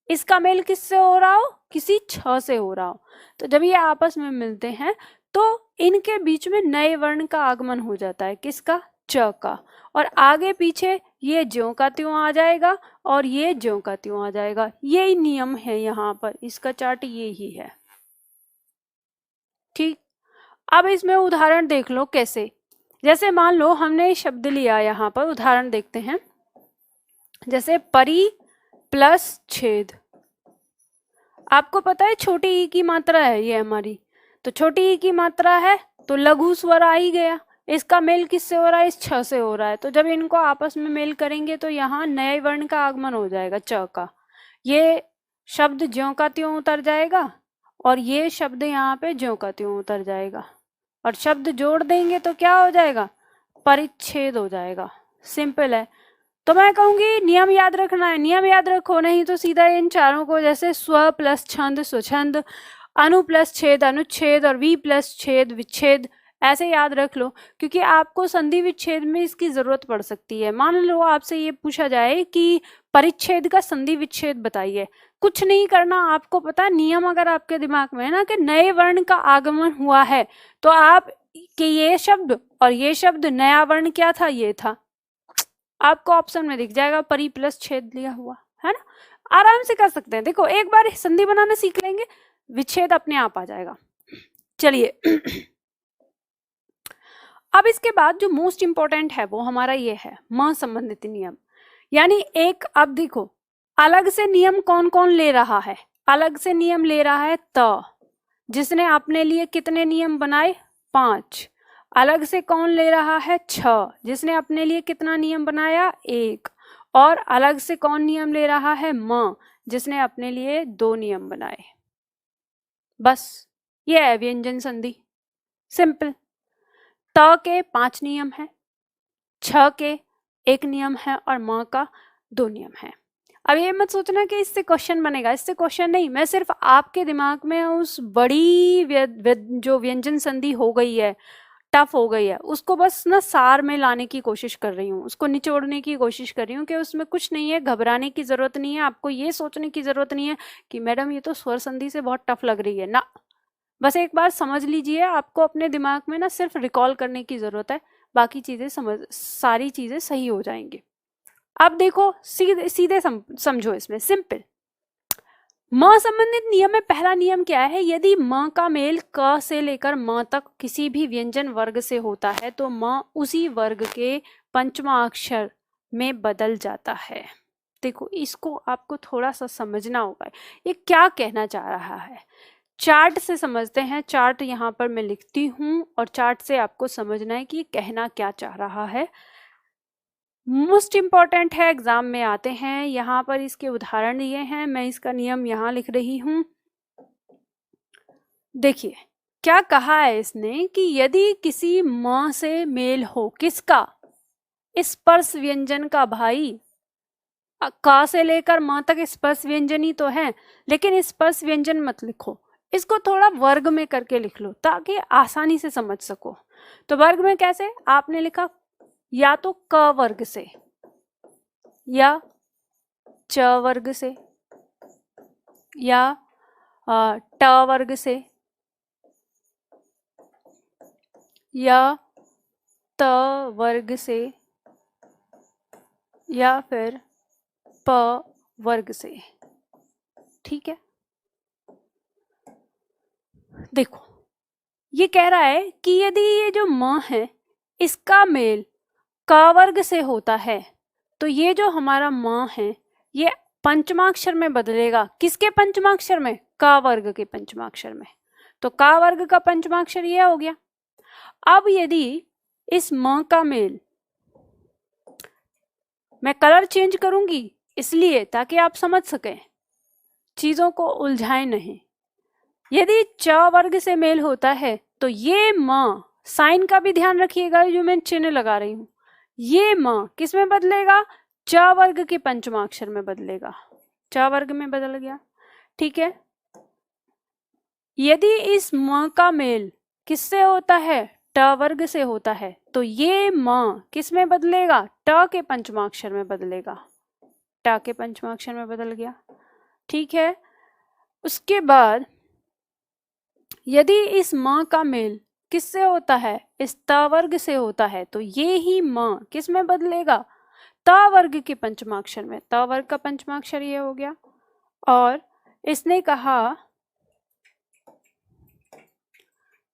इसका मेल किससे हो रहा हो, किसी छ से हो रहा हो। तो जब ये आपस में मिलते हैं तो इनके बीच में नए वर्ण का आगमन हो जाता है, किसका, च का, और आगे पीछे ये ज्यों का त्यों आ जाएगा और ये ज्यों का त्यों आ जाएगा। यही नियम है यहाँ पर, इसका चार्ट ये ही है, ठीक। अब इसमें उदाहरण देख लो कैसे, जैसे मान लो हमने शब्द लिया, यहाँ पर उदाहरण देखते हैं, जैसे परी प्लस छेद। आपको पता है छोटी ई की मात्रा है ये हमारी, तो छोटी ई की मात्रा है तो लघु स्वर आ ही गया, इसका मेल किससे हो रहा है, इस छ से हो रहा है। तो जब इनको आपस में मेल करेंगे तो यहाँ नए वर्ण का आगमन हो जाएगा, च का, ये शब्द ज्यों का त्यों उतर जाएगा और ये शब्द यहाँ पे ज्यों का त्यों उतर जाएगा, और शब्द जोड़ देंगे तो क्या हो जाएगा, परिच्छेद हो जाएगा। सिंपल है। तो मैं कहूंगी नियम याद रखना है, नियम याद रखो, नहीं तो सीधा इन चारों को जैसे स्व प्लस छंद स्वछंद, अनु प्लस छेद अनुच्छेद, और वी प्लस छेद विच्छेद, ऐसे याद रख लो, क्योंकि आपको संधि विच्छेद में इसकी जरूरत पड़ सकती है। मान लो आपसे ये पूछा जाए कि परिच्छेद का संधि विच्छेद बताइए, कुछ नहीं करना, आपको पता नियम अगर आपके दिमाग में है ना कि नए वर्ण का आगमन हुआ है, तो आप कि ये शब्द और ये शब्द, नया वर्ण क्या था, ये था। आपको ऑप्शन में दिख जाएगा परी प्लस छेद लिया हुआ, है ना। आराम से कर सकते हैं। देखो एक बार संधि बनाना सीख लेंगे, विच्छेद अपने आप आ जाएगा। चलिए अब इसके बाद जो मोस्ट इंपॉर्टेंट है वो हमारा ये है म संबंधित नियम। यानी एक, अब देखो अलग से नियम कौन कौन ले रहा है। अलग से नियम ले रहा है त, जिसने अपने लिए कितने नियम बनाए, 5। अलग से कौन ले रहा है, 6, जिसने अपने लिए कितना नियम बनाया, 1। और अलग से कौन नियम ले रहा है, म, जिसने अपने लिए 2 नियम बनाए। बस ये है व्यंजन संधि, सिंपल। त के 5 नियम है, 6 के 1 नियम है और म का 2 नियम है। अब ये मत सोचना कि इससे क्वेश्चन बनेगा, इससे क्वेश्चन नहीं, मैं सिर्फ आपके दिमाग में उस बड़ी जो व्यंजन संधि हो गई है, टफ हो गई है, उसको बस ना सार में लाने की कोशिश कर रही हूँ, उसको निचोड़ने की कोशिश कर रही हूँ कि उसमें कुछ नहीं है, घबराने की जरूरत नहीं है। आपको ये सोचने की जरूरत नहीं है कि मैडम ये तो स्वर संधि से बहुत टफ लग रही है ना। बस एक बार समझ लीजिए, आपको अपने दिमाग में ना सिर्फ रिकॉल करने की जरूरत है, बाकी चीजें सारी चीजें सही हो जाएंगी। अब देखो सीधे सीधे समझो, इसमें सिंपल म संबंधित नियम में पहला नियम क्या है, यदि म का मेल क से लेकर म तक किसी भी व्यंजन वर्ग से होता है तो म उसी वर्ग के पंचमा अक्षर में बदल जाता है। देखो इसको आपको थोड़ा सा समझना होगा, ये क्या कहना चाह रहा है। चार्ट से समझते हैं, चार्ट यहाँ पर मैं लिखती हूँ और चार्ट से आपको समझना है कि कहना क्या चाह रहा है। मोस्ट इंपॉर्टेंट है, एग्जाम में आते हैं। यहाँ पर इसके उदाहरण दिए हैं, मैं इसका नियम यहाँ लिख रही हूँ। देखिए क्या कहा है इसने कि यदि किसी म से मेल हो, किसका, स्पर्श व्यंजन का। भाई का से लेकर म तक स्पर्श व्यंजन ही तो है, लेकिन स्पर्श व्यंजन मत लिखो, इसको थोड़ा वर्ग में करके लिख लो ताकि आसानी से समझ सको। तो वर्ग में कैसे, आपने लिखा या तो क वर्ग से या च वर्ग से या ट वर्ग से या त वर्ग से या फिर प वर्ग से। ठीक है, देखो ये कह रहा है कि यदि ये जो म है इसका मेल क वर्ग से होता है तो ये जो हमारा म है ये पंचमाक्षर में बदलेगा। किसके पंचमाक्षर में, क वर्ग के पंचमाक्षर में। तो क वर्ग का पंचमाक्षर ये हो गया। अब यदि इस म का मेल, मैं कलर चेंज करूंगी इसलिए ताकि आप समझ सकें, चीजों को उलझाएं नहीं। यदि च वर्ग से मेल होता है तो ये म, साइन का भी ध्यान रखिएगा जो मैं चिन्ह लगा रही हूं, ये म किस में बदलेगा, च वर्ग के पंचमाक्षर में बदलेगा। च वर्ग में बदल गया। ठीक है, यदि इस म का मेल किससे होता है, ट वर्ग से होता है तो ये म किस में बदलेगा, ट के पंचमाक्षर में बदलेगा। ट के पंचमाक्षर में बदल गया। ठीक है, उसके बाद यदि इस म का मेल किससे होता है, इस त वर्ग से होता है तो ये ही म किस में बदलेगा, त वर्ग के पंचमाक्षर में। त वर्ग का पंचमाक्षर ये हो गया। और इसने कहा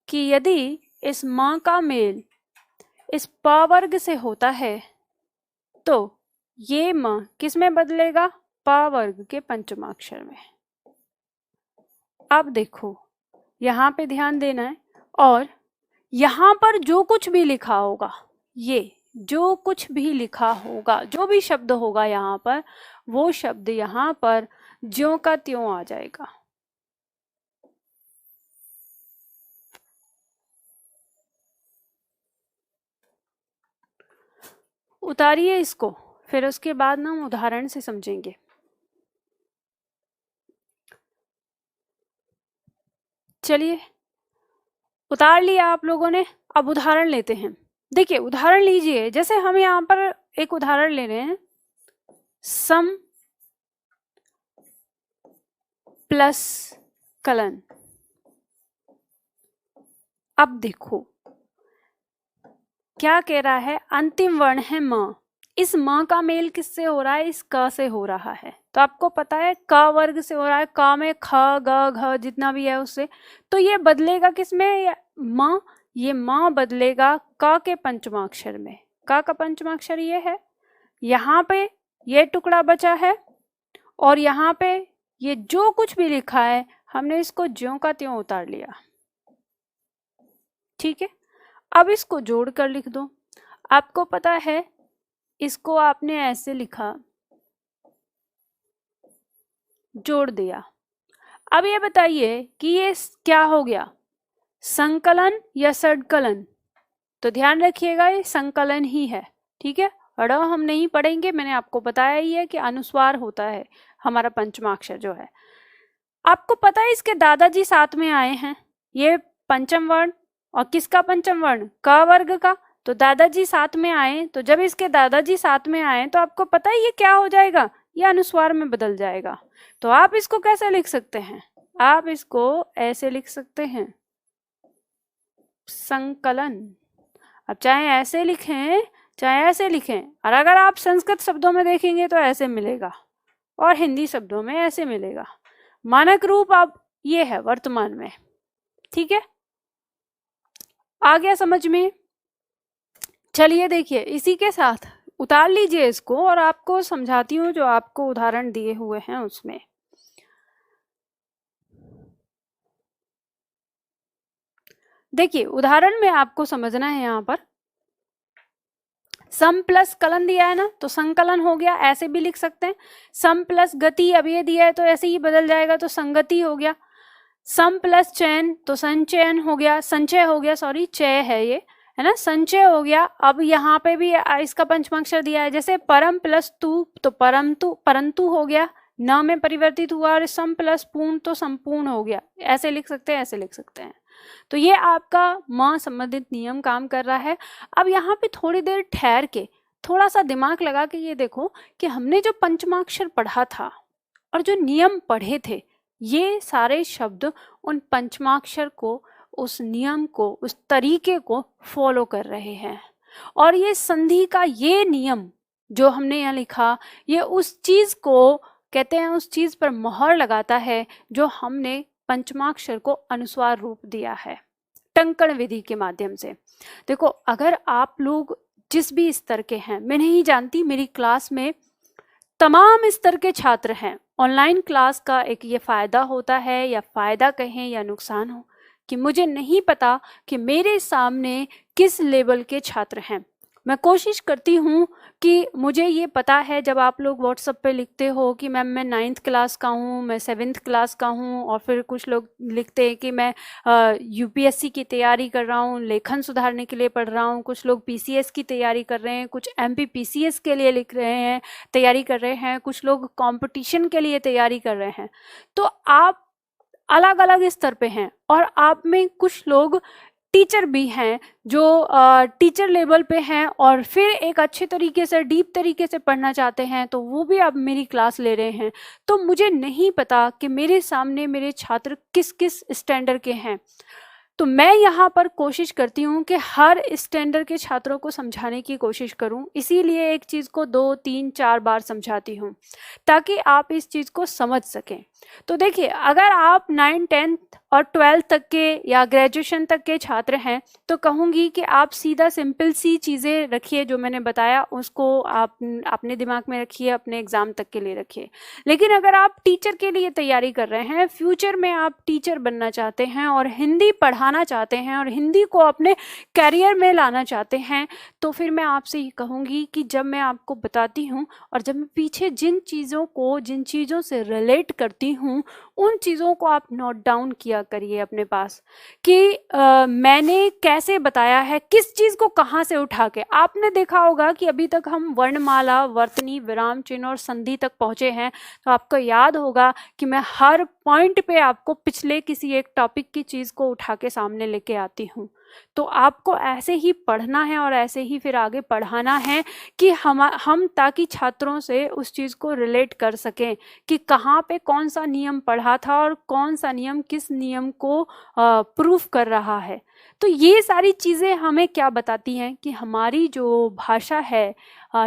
कि यदि इस म का मेल इस प वर्ग से होता है तो ये म किस में बदलेगा, प वर्ग के पंचमाक्षर में। अब देखो यहाँ पे ध्यान देना है, और यहाँ पर जो कुछ भी लिखा होगा, ये जो कुछ भी लिखा होगा, जो भी शब्द होगा यहाँ पर, वो शब्द यहाँ पर ज्यों का त्यों आ जाएगा। उतारिए इसको, फिर उसके बाद ना हम उदाहरण से समझेंगे। चलिए उतार लिया आप लोगों ने, अब उदाहरण लेते हैं। देखिए उदाहरण लीजिए, जैसे हम यहाँ पर एक उदाहरण ले रहे हैं, सम प्लस कलन। अब देखो क्या कह रहा है, अंतिम वर्ण है म, इस म का मेल किससे हो रहा है, इस क से हो रहा है। तो आपको पता है क वर्ग से हो रहा है, क में ख ग घ जितना भी है उससे, तो ये बदलेगा किसमें, म, ये म बदलेगा क के पंचमाक्षर में। क का पंचमाक्षर ये है, यहाँ पे ये टुकड़ा बचा है और यहाँ पे ये जो कुछ भी लिखा है हमने इसको ज्यों का त्यों उतार लिया। ठीक है, अब इसको जोड़ कर लिख दो। आपको पता है इसको आपने ऐसे लिखा, जोड़ दिया। अब ये बताइए कि ये क्या हो गया, संकलन या षडकलन। तो ध्यान रखिएगा ये संकलन ही है। ठीक है, अड़ हम नहीं पढ़ेंगे, मैंने आपको बताया ही है कि अनुस्वार होता है हमारा पंचमाक्षर जो है। आपको पता है इसके दादाजी साथ में आए हैं, ये पंचम वर्ण, और किसका पंचम वर्ण, क वर्ग का। तो दादाजी साथ में आए, तो जब इसके दादाजी साथ में आए तो आपको पता है ये क्या हो जाएगा, ये अनुस्वार में बदल जाएगा। तो आप इसको कैसे लिख सकते हैं, आप इसको ऐसे लिख सकते हैं, संकलन। अब चाहे ऐसे लिखें चाहे ऐसे लिखें, और अगर आप संस्कृत शब्दों में देखेंगे तो ऐसे मिलेगा और हिंदी शब्दों में ऐसे मिलेगा। मानक रूप अब ये है वर्तमान में। ठीक है, आ गया समझ में। चलिए देखिए, इसी के साथ उतार लीजिए इसको और आपको समझाती हूँ जो आपको उदाहरण दिए हुए हैं उसमें। देखिए उदाहरण में आपको समझना है, यहाँ पर सम प्लस कलन दिया है ना, तो संकलन हो गया, ऐसे भी लिख सकते हैं। सम प्लस गति, अब ये दिया है तो ऐसे ही बदल जाएगा, तो संगति हो गया। सम प्लस चयन, तो संचयन हो गया, संचय हो गया, सॉरी चय है ये, है ना, संचय हो गया। अब यहाँ पे भी इसका पंचमाक्षर दिया है, जैसे परम प्लस तु, तो परंतु, परंतु हो गया, न में परिवर्तित हुआ, और सम प्लस पूर्ण तो संपूर्ण हो गया। ऐसे लिख सकते हैं, ऐसे लिख सकते हैं। तो ये आपका म संबंधित नियम काम कर रहा है। अब यहाँ पे थोड़ी देर ठहर के थोड़ा सा दिमाग लगा के ये देखो कि हमने जो पंचमाक्षर पढ़ा था और जो नियम पढ़े थे, ये सारे शब्द उन पंचमाक्षर को, उस नियम को, उस तरीके को फॉलो कर रहे हैं। और ये संधि का ये नियम जो हमने यहाँ लिखा, ये उस चीज को कहते हैं, उस चीज पर मोहर लगाता है जो हमने पंचमाक्षर को अनुस्वार रूप दिया है टंकण विधि के माध्यम से। देखो अगर आप लोग जिस भी स्तर के हैं, मैं नहीं जानती, मेरी क्लास में तमाम स्तर के छात्र हैं। ऑनलाइन क्लास का एक ये फायदा होता है, या फायदा कहें या नुकसान हो, कि मुझे नहीं पता कि मेरे सामने किस लेवल के छात्र हैं। मैं कोशिश करती हूँ कि मुझे ये पता है, जब आप लोग व्हाट्सएप पे लिखते हो कि मैम मैं 9th क्लास का हूँ, मैं 7th क्लास का हूँ, और फिर कुछ लोग लिखते हैं कि मैं यूपीएससी की तैयारी कर रहा हूँ, लेखन सुधारने के लिए पढ़ रहा हूँ, कुछ लोग पीसीएस की तैयारी कर रहे हैं, कुछ एमपीपीसीएस के लिए लिख रहे हैं, तैयारी कर रहे हैं, कुछ लोग कंपटीशन के लिए तैयारी कर रहे हैं। तो आप अलग अलग स्तर पे हैं, और आप में कुछ लोग टीचर भी हैं जो टीचर लेवल पे हैं, और फिर एक अच्छे तरीके से, डीप तरीके से पढ़ना चाहते हैं, तो वो भी अब मेरी क्लास ले रहे हैं। तो मुझे नहीं पता कि मेरे सामने मेरे छात्र किस किस स्टैंडर्ड के हैं। तो मैं यहाँ पर कोशिश करती हूँ कि हर स्टैंडर्ड के छात्रों को समझाने की कोशिश करूँ, इसीलिए एक चीज़ को 2, 3, 4 बार समझाती हूँ ताकि आप इस चीज़ को समझ सकें। तो देखिए, अगर आप 9, 10th और 12th तक के या ग्रेजुएशन तक के छात्र हैं, तो कहूँगी कि आप सीधा सिंपल सी चीज़ें रखिए, जो मैंने बताया उसको आप अपने दिमाग में रखिए, अपने एग्ज़ाम तक के लिए रखिए। लेकिन अगर आप टीचर के लिए तैयारी कर रहे हैं, फ्यूचर में आप टीचर बनना चाहते हैं और हिंदी पढ़ाना चाहते हैं और हिंदी को अपने कैरियर में लाना चाहते हैं, तो फिर मैं आपसे ये कहूँगी कि जब मैं आपको बताती हूँ और जब मैं पीछे जिन चीज़ों से रिलेट करती हूँ, उन चीज़ों को आप नोट डाउन किया करिए अपने पास कि मैंने कैसे बताया है, किस चीज़ को कहाँ से उठा के। आपने देखा होगा कि अभी तक हम वर्णमाला, वर्तनी, विराम चिन्ह और संधि तक पहुँचे हैं, तो आपको याद होगा कि मैं हर पॉइंट पे आपको पिछले किसी एक टॉपिक की चीज़ को उठा के सामने लेके आती हूँ। तो आपको ऐसे ही पढ़ना है और ऐसे ही फिर आगे पढ़ाना है कि हम ताकि छात्रों से उस चीज़ को रिलेट कर सकें कि कहाँ पे कौन सा नियम पढ़ा था और कौन सा नियम किस नियम को प्रूफ कर रहा है। तो ये सारी चीज़ें हमें क्या बताती हैं कि हमारी जो भाषा है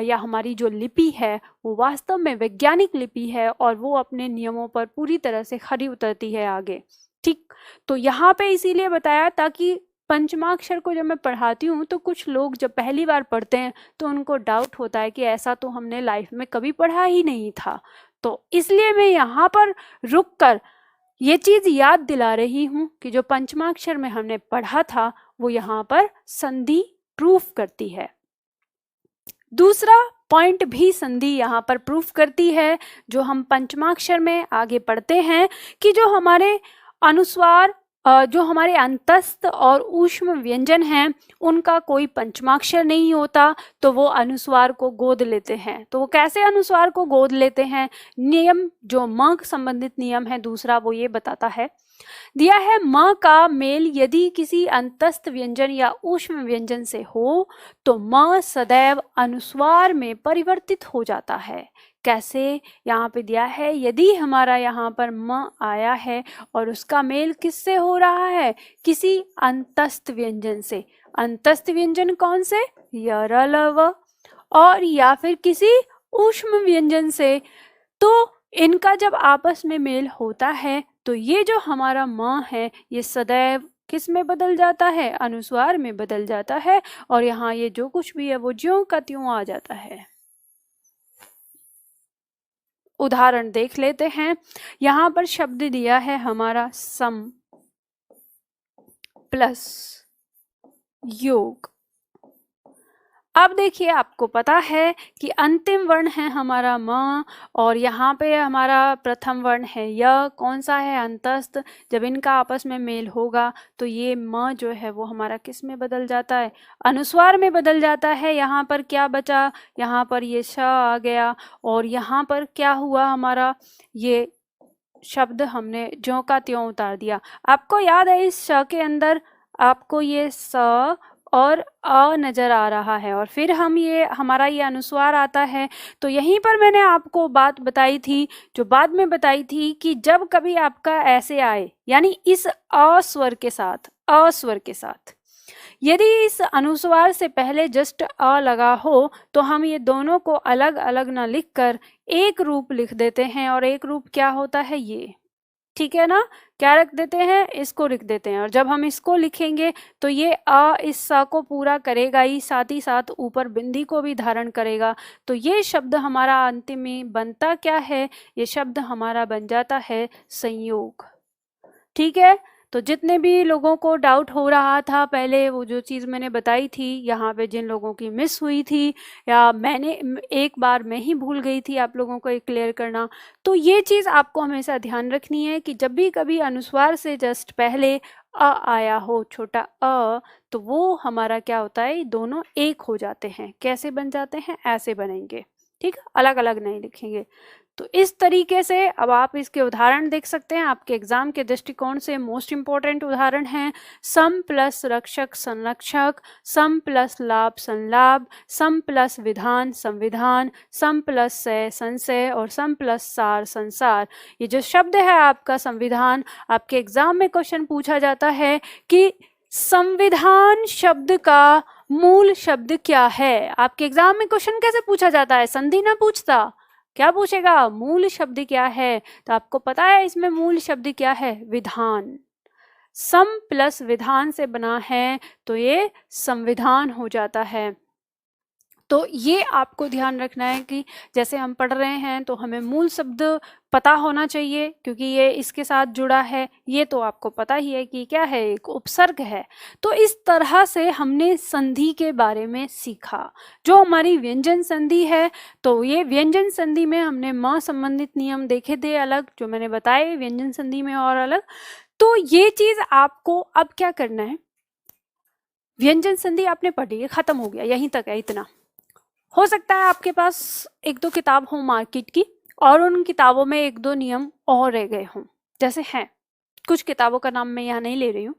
या हमारी जो लिपि है वो वास्तव में वैज्ञानिक लिपि है और वो अपने नियमों पर पूरी तरह से खरी उतरती है आगे। ठीक, तो यहाँ पे इसीलिए बताया ताकि पंचमाक्षर को जब मैं पढ़ाती हूँ तो कुछ लोग जब पहली बार पढ़ते हैं तो उनको डाउट होता है कि ऐसा तो हमने लाइफ में कभी पढ़ा ही नहीं था। तो इसलिए मैं यहाँ पर रुक कर ये चीज़ याद दिला रही हूँ कि जो पंचमाक्षर में हमने पढ़ा था वो यहाँ पर संधि प्रूफ करती है। दूसरा पॉइंट भी संधि यहाँ पर प्रूफ करती है जो हम पंचमाक्षर में आगे पढ़ते हैं कि जो हमारे अनुस्वार जो हमारे अंतस्थ और ऊष्म व्यंजन हैं उनका कोई पंचमाक्षर नहीं होता, तो वो अनुस्वार को गोद लेते हैं। तो वो कैसे अनुस्वार को गोद लेते हैं, नियम जो म संबंधित नियम है दूसरा वो ये बताता है। दिया है म का मेल यदि किसी अंतस्थ व्यंजन या ऊष्म व्यंजन से हो तो म सदैव अनुस्वार में परिवर्तित हो जाता है। कैसे, यहाँ पे दिया है यदि हमारा यहाँ पर म आया है और उसका मेल किससे हो रहा है, किसी अंतस्थ व्यंजन से। अंतस्थ व्यंजन कौन से, य र ल व, और या फिर किसी ऊष्म व्यंजन से। तो इनका जब आपस में मेल होता है तो ये जो हमारा म है ये सदैव किस में बदल जाता है, अनुस्वार में बदल जाता है। और यहाँ ये जो कुछ भी है वो ज्यों का त्यों आ जाता है। उदाहरण देख लेते हैं। यहाँ पर शब्द दिया है हमारा सम प्लस योग। अब देखिए आपको पता है कि अंतिम वर्ण है हमारा म और यहाँ पे हमारा प्रथम वर्ण है य। कौन सा है, अंतस्थ। जब इनका आपस में मेल होगा तो ये म जो है वो हमारा किस में बदल जाता है, अनुस्वार में बदल जाता है। यहाँ पर क्या बचा, यहाँ पर ये श आ गया और यहाँ पर क्या हुआ, हमारा ये शब्द हमने ज्यों का त्यों उतार दिया। आपको याद है इस श के अंदर आपको ये स और अ नजर आ रहा है और फिर हम ये हमारा ये अनुस्वार आता है। तो यहीं पर मैंने आपको बात बताई थी, जो बाद में बताई थी कि जब कभी आपका ऐसे आए यानी इस अ स्वर के साथ, अ स्वर के साथ यदि इस अनुस्वार से पहले जस्ट अ लगा हो तो हम ये दोनों को अलग अलग ना लिखकर एक रूप लिख देते हैं। और एक रूप क्या होता है, ये, ठीक है ना, क्या रख देते हैं, इसको लिख देते हैं। और जब हम इसको लिखेंगे तो ये अ इस स को पूरा करेगा ही, साथ ही साथ ऊपर बिंदी को भी धारण करेगा। तो ये शब्द हमारा अंतिम में बनता क्या है, ये शब्द हमारा बन जाता है संयोग। ठीक है, तो जितने भी लोगों को डाउट हो रहा था पहले, वो जो चीज़ मैंने बताई थी यहाँ पे, जिन लोगों की मिस हुई थी या मैंने एक बार मैं ही भूल गई थी आप लोगों को एक क्लियर करना, तो ये चीज़ आपको हमेशा ध्यान रखनी है कि जब भी कभी अनुस्वार से जस्ट पहले अ आया हो, छोटा अ, तो वो हमारा क्या होता है, दोनों एक हो जाते हैं। कैसे बन जाते हैं, ऐसे बनेंगे। ठीक, अलग अलग नहीं लिखेंगे। तो इस तरीके से अब आप इसके उदाहरण देख सकते हैं। आपके एग्जाम के दृष्टिकोण से मोस्ट इंपॉर्टेंट उदाहरण हैं सम प्लस रक्षक संरक्षक, सम प्लस लाभ संलाभ, सम प्लस विधान संविधान, सम प्लस सय संशय और सम प्लस सार संसार। ये जो शब्द है आपका संविधान, आपके एग्जाम में क्वेश्चन पूछा जाता है कि संविधान शब्द का मूल शब्द क्या है। आपके एग्जाम में क्वेश्चन कैसे पूछा जाता है, संधि ना पूछता, क्या पूछेगा, मूल शब्द क्या है। तो आपको पता है इसमें मूल शब्द क्या है, विधान। सम प्लस विधान से बना है तो ये संविधान हो जाता है। तो ये आपको ध्यान रखना है कि जैसे हम पढ़ रहे हैं तो हमें मूल शब्द पता होना चाहिए क्योंकि ये इसके साथ जुड़ा है। ये तो आपको पता ही है कि क्या है, एक उपसर्ग है। तो इस तरह से हमने संधि के बारे में सीखा। जो हमारी व्यंजन संधि है, तो ये व्यंजन संधि में हमने म संबंधित नियम देखे थे अलग, जो मैंने बताए व्यंजन संधि में और अलग। तो ये चीज आपको अब क्या करना है, व्यंजन संधि आपने पढ़ी है, खत्म हो गया, यहीं तक है, इतना। हो सकता है आपके पास एक दो किताब हो मार्केट की और उन किताबों में एक दो नियम और रह गए हों, जैसे हैं, कुछ किताबों का नाम मैं यहाँ नहीं ले रही हूँ,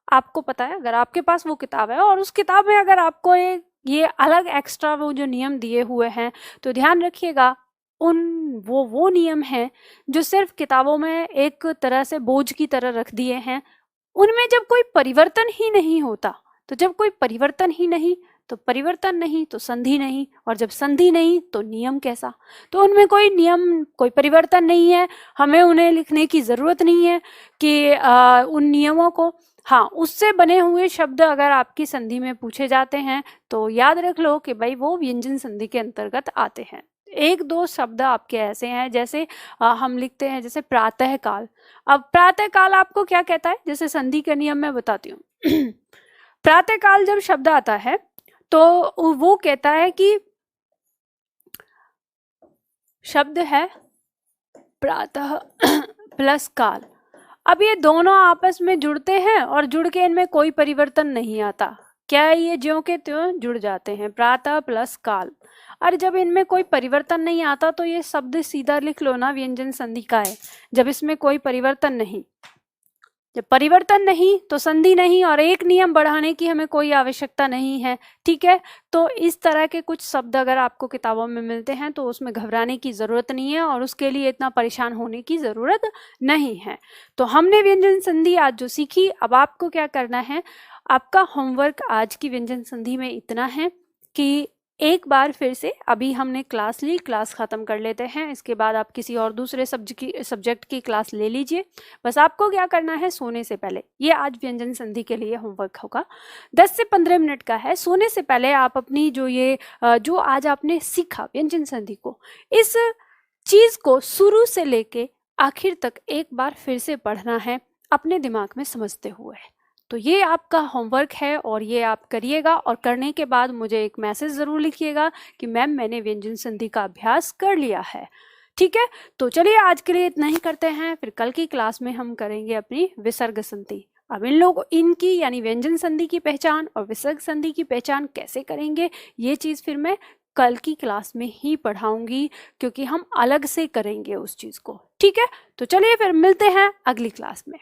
आपको पता है, अगर आपके पास वो किताब है और उस किताब में अगर आपको ये अलग एक्स्ट्रा वो जो नियम दिए हुए हैं, तो ध्यान रखिएगा वो नियम हैं जो सिर्फ किताबों में एक तरह से बोझ की तरह रख दिए हैं। उनमें जब कोई परिवर्तन ही नहीं होता, तो जब कोई परिवर्तन ही नहीं तो परिवर्तन नहीं तो संधि नहीं, और जब संधि नहीं तो नियम कैसा। तो उनमें कोई नियम, कोई परिवर्तन नहीं है, हमें उन्हें लिखने की जरूरत नहीं है कि उन नियमों को। हाँ, उससे बने हुए शब्द अगर आपकी संधि में पूछे जाते हैं तो याद रख लो कि भाई वो व्यंजन संधि के अंतर्गत आते हैं। एक दो शब्द आपके ऐसे हैं, जैसे हम लिखते हैं जैसे प्रातः काल। अब प्रातः काल आपको क्या कहता है, जैसे संधि के नियम में बताती हूँ। प्रातः काल जब शब्द आता है तो वो कहता है कि शब्द है प्रातः प्लस काल। अब ये दोनों आपस में जुड़ते हैं और जुड़ के इनमें कोई परिवर्तन नहीं आता, क्या है, ये ज्यों के त्यों जुड़ जाते हैं, प्रातः प्लस काल। और जब इनमें कोई परिवर्तन नहीं आता तो ये शब्द सीधा लिख लो ना, व्यंजन संधि का है। जब इसमें कोई परिवर्तन नहीं, जब परिवर्तन नहीं तो संधि नहीं, और एक नियम बढ़ाने की हमें कोई आवश्यकता नहीं है, ठीक है। तो इस तरह के कुछ शब्द अगर आपको किताबों में मिलते हैं तो उसमें घबराने की जरूरत नहीं है और उसके लिए इतना परेशान होने की जरूरत नहीं है। तो हमने व्यंजन संधि आज जो सीखी, अब आपको क्या करना है, आपका होमवर्क आज की व्यंजन संधि में इतना है कि एक बार फिर से, अभी हमने क्लास ली, क्लास खत्म कर लेते हैं, इसके बाद आप किसी और दूसरे सब्जेक्ट की क्लास ले लीजिए। बस आपको क्या करना है, सोने से पहले, ये आज व्यंजन संधि के लिए होमवर्क होगा, 10 से 15 मिनट का है। सोने से पहले आप अपनी जो आज आपने सीखा व्यंजन संधि को, इस चीज को शुरू से लेके आखिर तक एक बार फिर से पढ़ना है अपने दिमाग में समझते हुए। तो ये आपका होमवर्क है और ये आप करिएगा, और करने के बाद मुझे एक मैसेज ज़रूर लिखिएगा कि मैम मैंने व्यंजन संधि का अभ्यास कर लिया है, ठीक है। तो चलिए आज के लिए इतना ही करते हैं, फिर कल की क्लास में हम करेंगे अपनी विसर्ग संधि। अब इनकी यानी व्यंजन संधि की पहचान और विसर्ग संधि की पहचान कैसे करेंगे, ये चीज़ फिर मैं कल की क्लास में ही पढ़ाऊंगी, क्योंकि हम अलग से करेंगे उस चीज़ को, ठीक है। तो चलिए फिर मिलते हैं अगली क्लास में।